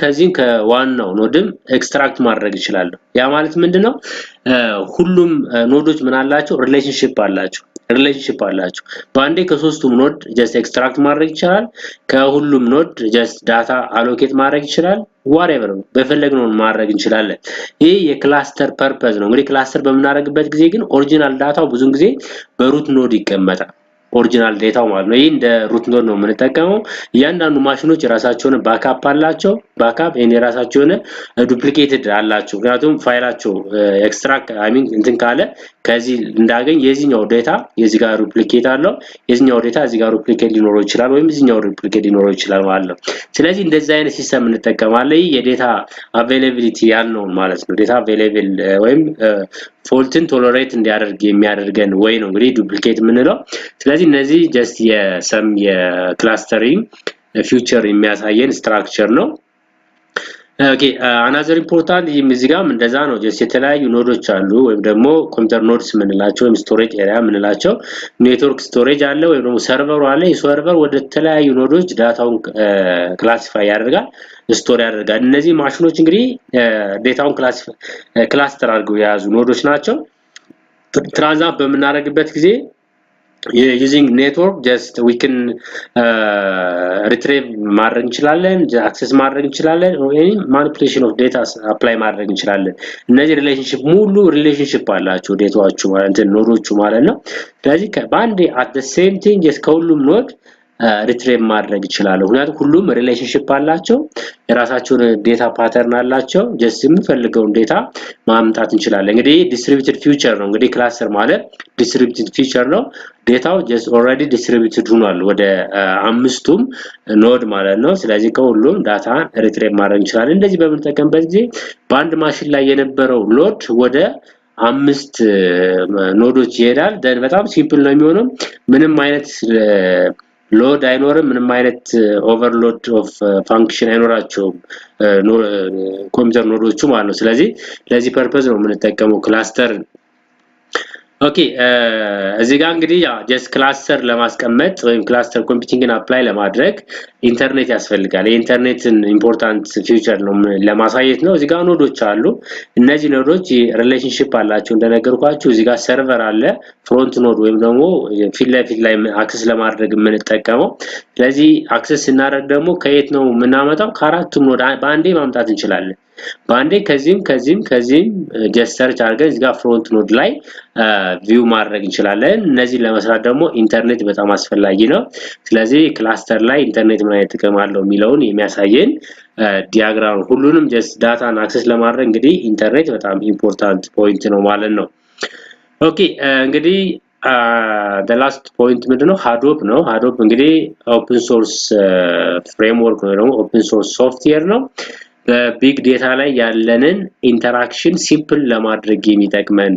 ከዚህ ከዋናው ኖድም ኤክስትራክት ማድረግ ይችላል ያ ማለት ምንድነው ሁሉም ኖዶች ምን አላቸው ሪሌሽንሺፕ አላቸው በአንዴ ከሶስቱም ኖድ ጀስት ኤክስትራክት ማድረግ ይችላል ከሁሉም ኖድ ጀስት ዳታ አሎኬት ማድረግ ይችላል whatever በፈለግነው ማድረግ እንችላለን ይሄ የክላስተር ፐርፐዝ ነው እንግዲህ ክላስተር በመናረግበት ጊዜ ግን ኦሪጂናል ዳታው ብዙን ጊዜ በሩት ኖድ ይቀመጣል ኦሪጂናል ዴታው ማለት ነው ይሄ እንደ ሩት ኖድ ነው የምንጠቀመው እያንዳንዱ ማሽኖች የራሳቸውን ባክአፕ አላቸው ባክአፕ የራሳቸው ዱፕሊኬትድ አላቸው ምክንያቱም ፋይላቸው ኤክስትራክት አይ ሚን እንትን ካለ ከዚህ እንዳገኝ የዚህኛው ዴታ የዚህ ጋር ዱፕሊኬት አለው የዚህኛው ዴታ እዚህ ጋር ዱፕሊኬት ሊኖረው ይችላል ወይም እዚህኛው ዱፕሊኬት ሊኖረው ይችላል ማለት ነው ስለዚህ እንደዚህ አይነት ሲስተም እንጠቀማለን የዴታ አቬይላቢሊቲ ያለው ማለት ነው ዴታ አቬይላብል ወይም ፎልትን ቶለሬት እንዲያደርግ የሚያደርገን ወይ ነው እንግዲህ ዱፕሊኬት ምንለው ስለዚህ እነዚህ ጀስት የሰም የክላስተሪንግ ፊውቸር የሚያሳየን ስትራክቸር ነው ኦኬ another important እዚህ ጋርም እንደዛ ነው ጀስት የተለያዩ ኖዶች አሉ ወይም ደግሞ ኮምፒውተር ኖድስ ምንላቸው ወይም ስቶሬጅ ኤሪያ ምንላቸው ኔትወርክ ስቶሬጅ አለ ወይም ደግሞ ሰርቨሩ አለ የሰርቨር ወደ ተለያዩ ኖዶች ዳታውን ክላሲፋይ ያደርጋል ስቶር ያደርጋል እነዚህ ማሽኖች እንግዲህ ዴታውን ክላስተር አድርገው የያዙ ኖዶች ናቸው ትራንዛክት በመናረግበት ጊዜ using network just we can retrieve ማድረግ እንችላለን access ማድረግ እንችላለን or any manipulation of data apply ማድረግ እንችላለን እነዚህ ሙሉ ሪሌሽንሺፕ አላቸው ዴታዎቹ ማለት ኖዶቹ ማለት ነው ስለዚህ በአንድ at the same thing just ከሁሉም ኖድ ሪትሪቭ ማድረግ ይችላል ምክንያቱም ሁሉም ሪሌሽንሺፕ አላቸው የራሳቸው ዴታ ፓተርን አላቸው ጀስት የምንፈልገውን ዴታ ማምጣት እንችላለን እንግዲህ ዲስትሪቢዩትድ ፊውቸር ነው እንግዲህ ክላስተር ማለት ዲስትሪቢዩትድ ፊውቸር ነው ዴታው ጀስት ኦሬዲ ዲስትሪቢዩትድ ሆኗል ወደ አምስቱም ኖድ ማለት ነው ስለዚህ ከሁሉም ዳታ ሪትሪቭ ማድረግ እንችላለን እንደዚህ በመጠቀምበት ጊዜ በአንድ ማሽን ላይ የነበረው ሎድ ወደ 5 ኖዶች ይሄዳል በጣም ሲምፕል ነው የሚሆነው ምንም አይነት ሎድ አይኖርም ምንም አይነት ኦቨርሎድ ኦፍ ፋንክሽን አይኖራቸውም ኮምፒውተር ኖዶቹ ማለት ነው ስለዚህ ለዚህ ፐርፐዝ ነው የምንጠቀመው ክላስተር ኦኬ እዚህ ጋር እንግዲህ ያ ጀስት ክላስተር ለማስቀመጥ ወይም ክላስተር ኮምፒውቲንግን አፕላይ ለማድረግ ኢንተርኔት ያስፈልጋል የኢንተርኔትን ኢምፖርታንት ፊውቸር ነው ለማሳየት ነው እዚህ ጋር ኖዶች አሉ እነዚህ ኖዶች ሪሌሽንሺፕ አላቸው እንደነገርኳችሁ እዚህ ጋር ሰርቨር አለ ፍሮንት ኖድ ወይም ደግሞ ፊት ለፊት ላይ አክሰስ ለማድረግ የምንጠቀመው ስለዚህ አክሰስ እናደርግ ደግሞ ከየት ነው የምናመጣው ከአራቱም ኖድ በአንዴ ማምጣት እንችላለን በአንዴ ከዚህም ጀስት ሰርች አድርገን እዚህ ጋር ፍሮንት ኖድ ላይ ቪው ማድረግ እንችላለን እነዚህ ለመስራት ደግሞ ኢንተርኔት በጣም አስፈላጊ ነው ስለዚህ ክላስተር ላይ ኢንተርኔት ምን አይነት ጥቅም አለው የሚለውን የሚያሳየን ዲያግራም ሁሉንም ጀስት ዳታን አክሰስ ለማድረግ እንግዲህ ኢንተርኔት በጣም ኢምፖርታንት ፖይንት ነው ማለት ነው ኦኬ እንግዲህ the last point ምንድነው ሃዶፕ ነው ሃዶፕ እንግዲህ ኦፕን ሶርስ ፍሬምወርክ ነው ኦፕን ሶርስ ሶፍትዌር ነው በቢግ ዴታ ላይ ያለንን ኢንተራክሽን ሲምፕል ለማድረግ የሚጠቅመን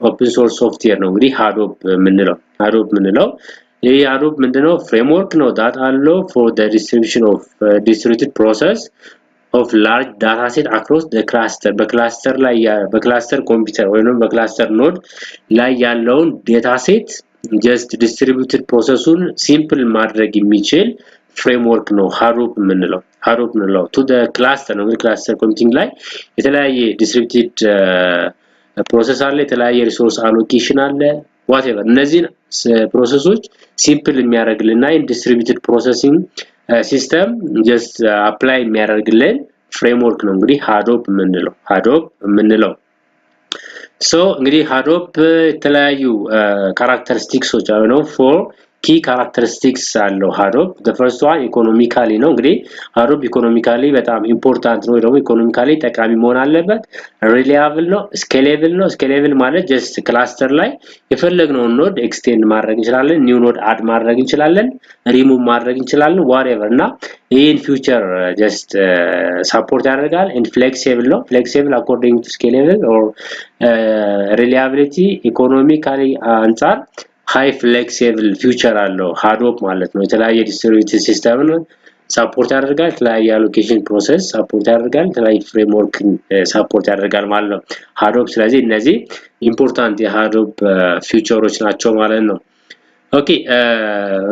ኦፕን ሶርስ ሶፍትዌር ነው እንግዲህ ሃዶፕ ምንለው ይሄ ሃዶፕ ምንድነው ፍሬምወርክ ነው ዳታ አለው for the distribution of distributed process of large data set across the cluster በክላስተር ኮምፒውተር ወይንም በክላስተር ኖድ ላይ ያለውን ዴታ ሴት just distributed processን ሲምፕል ማድረግ የሚችል framework ነው ሃዶፕ ምንለው to the cluster ነው ክላስተር ኮምፒውቲንግ ላይ የተለያየ distributed process አለ የተለያየ resource allocation አለ whatever እነዚህ ፕሮሰሶች ሲምፕል የሚያደርግልና distributed processing system just apply የሚያደርግልን framework ነው እንግዲህ ሃዶፕ ምንለው so እንግዲህ ሃዶፕ የተለያዩ characteristics አሉ ነው for key characteristics አለው ሃዶፕ the first one economically ነው እንግዲህ ሃዶፕ economically በጣም important ነው ደግሞ economically ጠቃሚ መሆን አለበት reliable ነው scalable ማለት just ክላስተር ላይ የፈለግነውን ኖድ ኤክስቴንድ ማድረግ እንችላለን ኒው ኖድ አድ ማድረግ እንችላለን ሪሙቭ ማድረግ እንችላለን whatever እና ይሄን ፊውቸር just support ያደርጋል and flexible according to scalable or reliability economically አንፃር high flexible feature አለው ሃዶፕ ማለት ነው የተለያየ distributed system ነው support ያደርጋል የተለያየ allocation process support ያደርጋል የተለያየ framework support ያደርጋል ማለት ነው ሃዶፕ ስለዚህ እነዚህ important የሃዶፕ featureዎች ናቸው ማለት ነው ኦኬ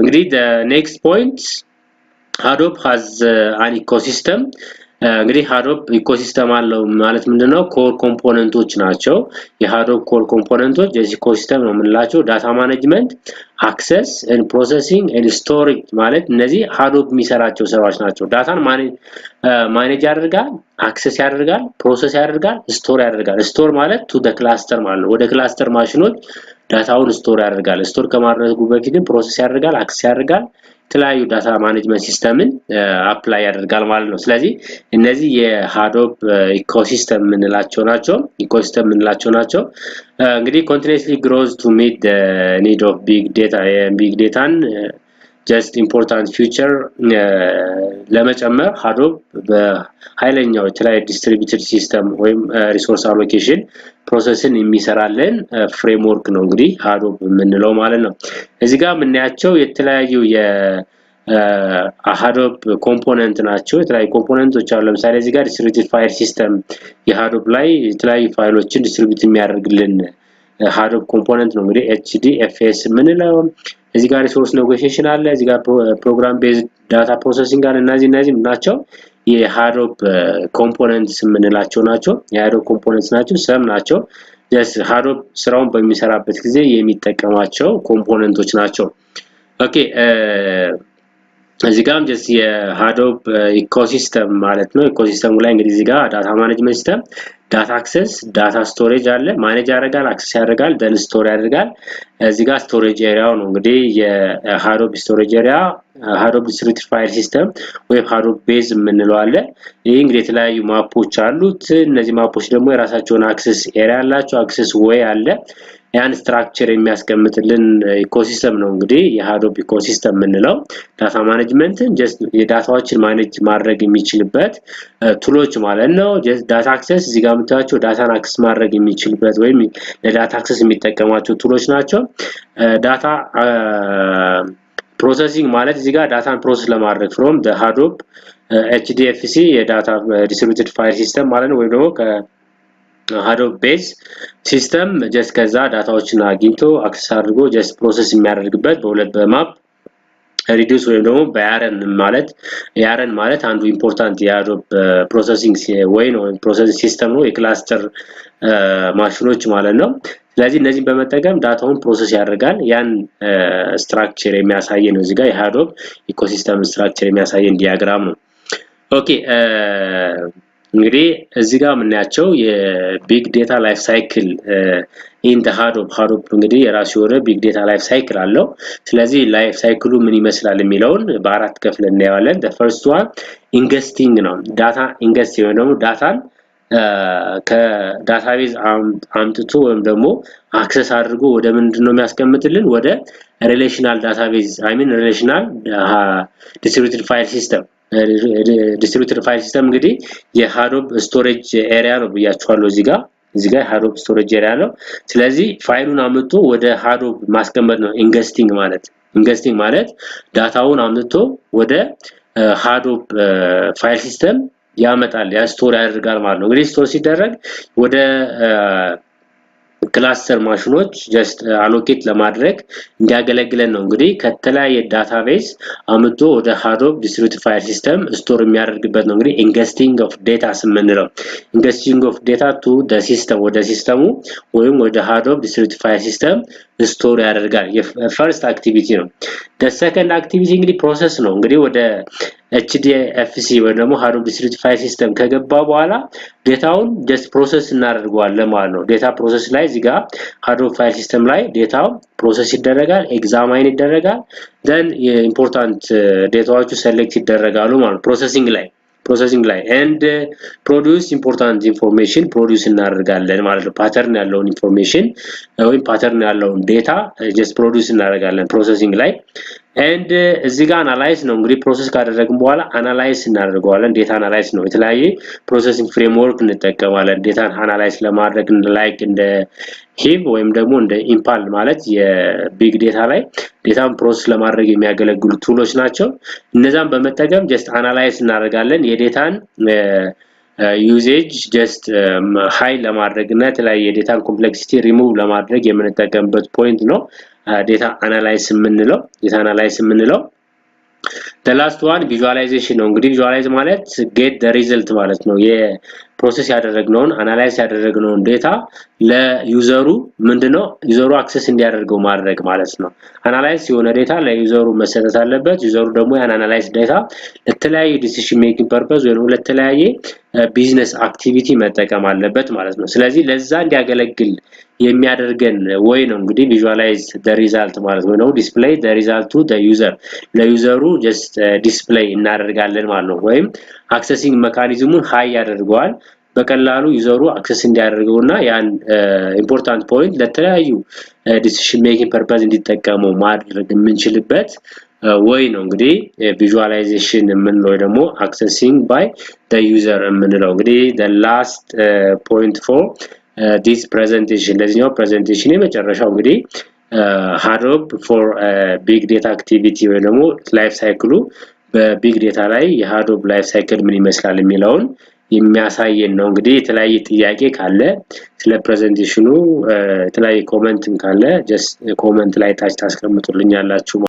እንግዲህ the next point ሃዶፕ has an ecosystem እንግዲህ ሃዶፕ ኢኮሲስተም አለው ማለት ምንድነው ኮር ኮምፖነንቶች ናቸው የሃዶፕ ኮር ኮምፖነንቶች የዚህ ኢኮሲስተም ነው የምንላቸው ዳታ ማኔጅመንት አክሰስ ኤንድ ፕሮሰሲንግ ኤንድ ስቶሬጅ ማለት እነዚህ ሃዶፕ የሚሰራቸው ስራዎች ናቸው ዳታን ማኔጅ ያደርጋል አክሰስ ያደርጋል ፕሮሰስ ያደርጋል ስቶር ማለት to the cluster ማለት ወደ ክላስተር ማሽኖች ዳታውን ስቶር ያደርጋል ስቶር ከማድረጉ በፊትም ፕሮሰስ ያደርጋል አክሰስ ያደርጋል የተለያዩ ዳታ ማኔጅመንት ሲስተምን አፕላይ ያደርጋል ማለት ነው ስለዚህ እነዚህ የሃዶፕ ኢኮሲስተም ምንላቸው ናቸው እንግዲህ continuously grows to meet the need of big data just important feature ለመጨመር ሃዶፕ በኃይለኛው የተለያየ distributed system ወይም resource allocation ፕሮሰስን የሚሰራልን ፍሬምወርክ ነው እንግዲህ ሃዶፕ ምንለው ማለት ነው እዚህ ጋር ምንያቸው የተለያዩ ሃዶፕ ኮምፖነንት ናቸው የተለያዩ ኮምፖነንቶች አሉ ለምሳሌ እዚህ ጋር distributed file system የሃዶፕ ላይ የተለያዩ ፋይሎችን ዲስትሪቢዩት የሚያደርግልን ሃዶፕ ኮምፖነንት ነው እንግዲህ HDFS ምንለው እዚህ ጋር ሪሶርስ ኔጎሺዬሽን አለ እዚህ ጋር ፕሮግራም ቤዝድ ዳታ ፕሮሰሲንግ አለ እነዚህ ናቸው የሃዶፕ ኮምፖነንትስ ምንላቸው ናቸው የሃዶፕ ኮምፖነንትስ ናቸው ሰም ናቸው just ሃዶፕ ስራውን በሚሰራበት ጊዜ የሚጠቀማቸው ኮምፖነንቶች ናቸው ኦኬ እዚህ ጋርም just የሃዶፕ ኢኮሲስተም ማለት ነው ኢኮሲስተሙ ላይ እንግዲህ እዚህ ጋር ዳታ ማኔጅመንት ሲስተም ዳታ አክሰስ ዳታ ስቶሬጅ አለ ማኔጅ ያደርጋል አክሰስ ያደርጋል ደን ስቶር ያደርጋል እዚህ ጋር ስቶሬጅ ኤሪያው ነው እንግዲህ የሃዶፕ ስቶሬጅ ኤሪያ ሃዶፕ distributed file system ወይ ሃዶፕ ቤዝ ምንለው አለ ይሄ እንግዲህ የተለያዩ ማፖች አሉት እነዚህ ማፖች ደግሞ የራሳቸውን አክሰስ ኤሪያ አላቸው አክሰስ ወይ አለ ያን ስትራክቸር የሚያስቀምጥልን ኢኮሲስተም ነው እንግዲህ የሃዶፕ ኢኮሲስተም ምንለው ዳታ ማኔጅመንትን just የዳታዎችን ማኔጅ ማድረግ የሚችልበት ቱሎች ማለት ነው ዳታ አክሰስ እዚህ ጋር የምታዩቸው ዳታን አክሰስ ማድረግ የሚችልበት ወይም ለዳታ አክሰስ የሚጠቀማቸው ቱሎች ናቸው ዳታ ፕሮሰሲንግ ማለት እዚህ ጋር ዳታን ፕሮሰስ ለማድረግ from the Hadoop HDFS የዳታ distributed file system ማለት ነው ወይ ደግሞ Hadoop base system just ከዛ ዳታዎችን አግኝቶ አክሰስ አድርጎ just ፕሮሰስ የሚያደርግበት በሁለት በማፕ reduce ወይ ደግሞ በያረን ማለት አንዱ ኢምፖርታንት የሃዶፕ ፕሮሰሲንግ ወይ ነው ፕሮሰሲንግ ሲስተም ነው የክላስተር ማሽኖች ማለት ነው ስለዚህ እነዚህን በመጠቀም ዳታውን ፕሮሰስ ያደርጋል ያን ስትራክቸር የሚያሳይ ነው እዚህ ጋር የሃዶፕ ኢኮሲስተም ስትራክቸር የሚያሳየን ዲያግራም ነው ኦኬ እንግዲህ እዚህ ጋር የምናያቸው የቢግ ዴታ ላይፍ ሳይክል in the Hadoop እንግዲህ የራሱ የሆነ ቢግ ዴታ ላይፍ ሳይክል አለው ስለዚህ ላይፍ ሳይክሉ ምን ይመስላል የሚለውን በአራት ከፍለን እናያለን the first one ingesting ነው ዳታ ኢንገስት የሆነው ዳታን ከዳታቤዝ አምጥቶ ወይም ደግሞ አክሰስ አድርጎ ወደ ምንድነው የሚያስቀምጥልን ወደ ሪሌሽናል ዳታቤዝ ሪሌሽናል distributed file system እንግዲህ የሃዶፕ ስቶሬጅ ኤሪያ ነው ብያችኋለሁ እዚህ ጋር ሃዶፕ ስቶሬጅ ኤሪያ ነው ስለዚህ ፋይሉን አምጥቶ ወደ ሃዶፕ ማስቀመጥ ነው ኢንገስቲንግ ማለት ዳታውን አምጥቶ ወደ ሃዶፕ ፋይል ሲስተም ያመጣል ያ ስቶር ያደርጋል ማለት ነው እንግዲህ ስቶር ሲደረግ ወደ ክላስተር ማሽኖች just አሎኬት ለማድረግ እንዲያገለግለን ነው እንግዲህ ከተለያየ ዳታቤዝ አምጥቶ ወደ Hadoop distributed file system ስቶር የሚያደርግበት ነው እንግዲህ ingesting of data ስምንለው ingesting of data to the system ወደ ሲስተሙ ወይም ወደ Hadoop distributed file system ስቶር ያደርጋል የፈርስት አክቲቪቲ ነው the second activity እንግዲህ ፕሮሰስ ነው እንግዲህ ወደ HDFS ወይ ደግሞ Hadoop distributed file system ከገባ በኋላ ዴታውን just ፕሮሰስ እናደርጋለን ማለት ነው ዴታ ፕሮሰስ ላይ እዚህ ጋር Hadoop file system ላይ ዴታው ፕሮሰስ ይደረጋል ኤግዛማይን ይደረጋል then important ዴታዎቹ ሴሌክት ይደረጋሉ ማለት ፕሮሰሲንግ ላይ and produce important information produce እናደርጋለን ማለት ነው ፓተርን ያለውን ኢንፎርሜሽን ወይ ፓተርን ያለውን ዴታ just produce እናደርጋለን ፕሮሰሲንግ ላይ and እዚህ ጋር አናላይዝ ነው እንግዲህ ፕሮሰስ ካደረግን በኋላ አናላይዝ እናደርጋለን ዴታ አናላይዝ ነው የተለያየ ፕሮሰሲንግ ፍሬምወርክ እንጠቀማለን ዴታን አናላይዝ ለማድረግ ላይክ እንደ ሂብ ወይም ደግሞ እንደ ኢምፓል ማለት የቢግ ዴታ ላይ ዴታን ፕሮሰስ ለማድረግ የሚያገለግሉ ቱሎች ናቸው እነዛን በመጠቀም just አናላይዝ እናደርጋለን የዴታን ዩዜጅ just ሃይ ለማድረግና የተለያየ የዴታን ኮምፕሌክሲቲ ሪሙቭ ለማድረግ የምንጠቀምበት ፖይንት ነው ዴታ አናላይዝ የምንለው the last one visualization ነው እንግዲህ visualize ማለት get the result ማለት ነው የፕሮሰስ ያደረግነውን አናላይዝ ያደረግነውን ዴታ ለዩዘሩ ምንድነው ዩዘሩ አክሰስ እንዲያደርገው ማድረግ ማለት ነው አናላይዝ የሆነ ዴታ ለዩዘሩ መሰጠት አለበት ዩዘሩ ደግሞ ያን አናላይዝ ዴታ ለተለያየ ዲሲሽን ሜኪንግ ፐርፐዝ ወይ ለተለያየ ቢዝነስ አክቲቪቲ መጠቀም አለበት ማለት ነው ስለዚህ ለዛ እንዲያገለግል የሚያደርገን ወይ ነው እንግዲህ visualize the result ማለት ነው display the result to the user ለዩዘሩ just display እናደርጋለን ማለት ነው ወይም accessing mechanism ሃይ ያደርገዋል በቀላሉ ዩዘሩ አክሰስ እንዲያደርገውና ያን ኢምፖርታንት ፖይንት ለተለያዩ ዲሲሽን ሜኪንግ ፐርፐዝ እንዲጠቀመው ማድረግ የምንችልበት ወይ ነው እንግዲህ visualization የምንለው ደግሞ accessing by the user የምንለው እንግዲህ the last point for this presentation ለዚህኛው presentation የመጨረሻው እንግዲህ Hadoop for big data activity ወይ ደግሞ life cycle በቢግ ዴታ ላይ የሃዶፕ ላይፍ ሳይክል ምን ይመስላል የሚለውን የሚያሳየን ነው እንግዲህ የተለያየ ጥያቄ ካለ ስለ ፕሬዘንቴሽኑ የተለያየ ኮሜንትም ካለ just ኮሜንት ላይ ታች ታስቀምጡልኛላችሁ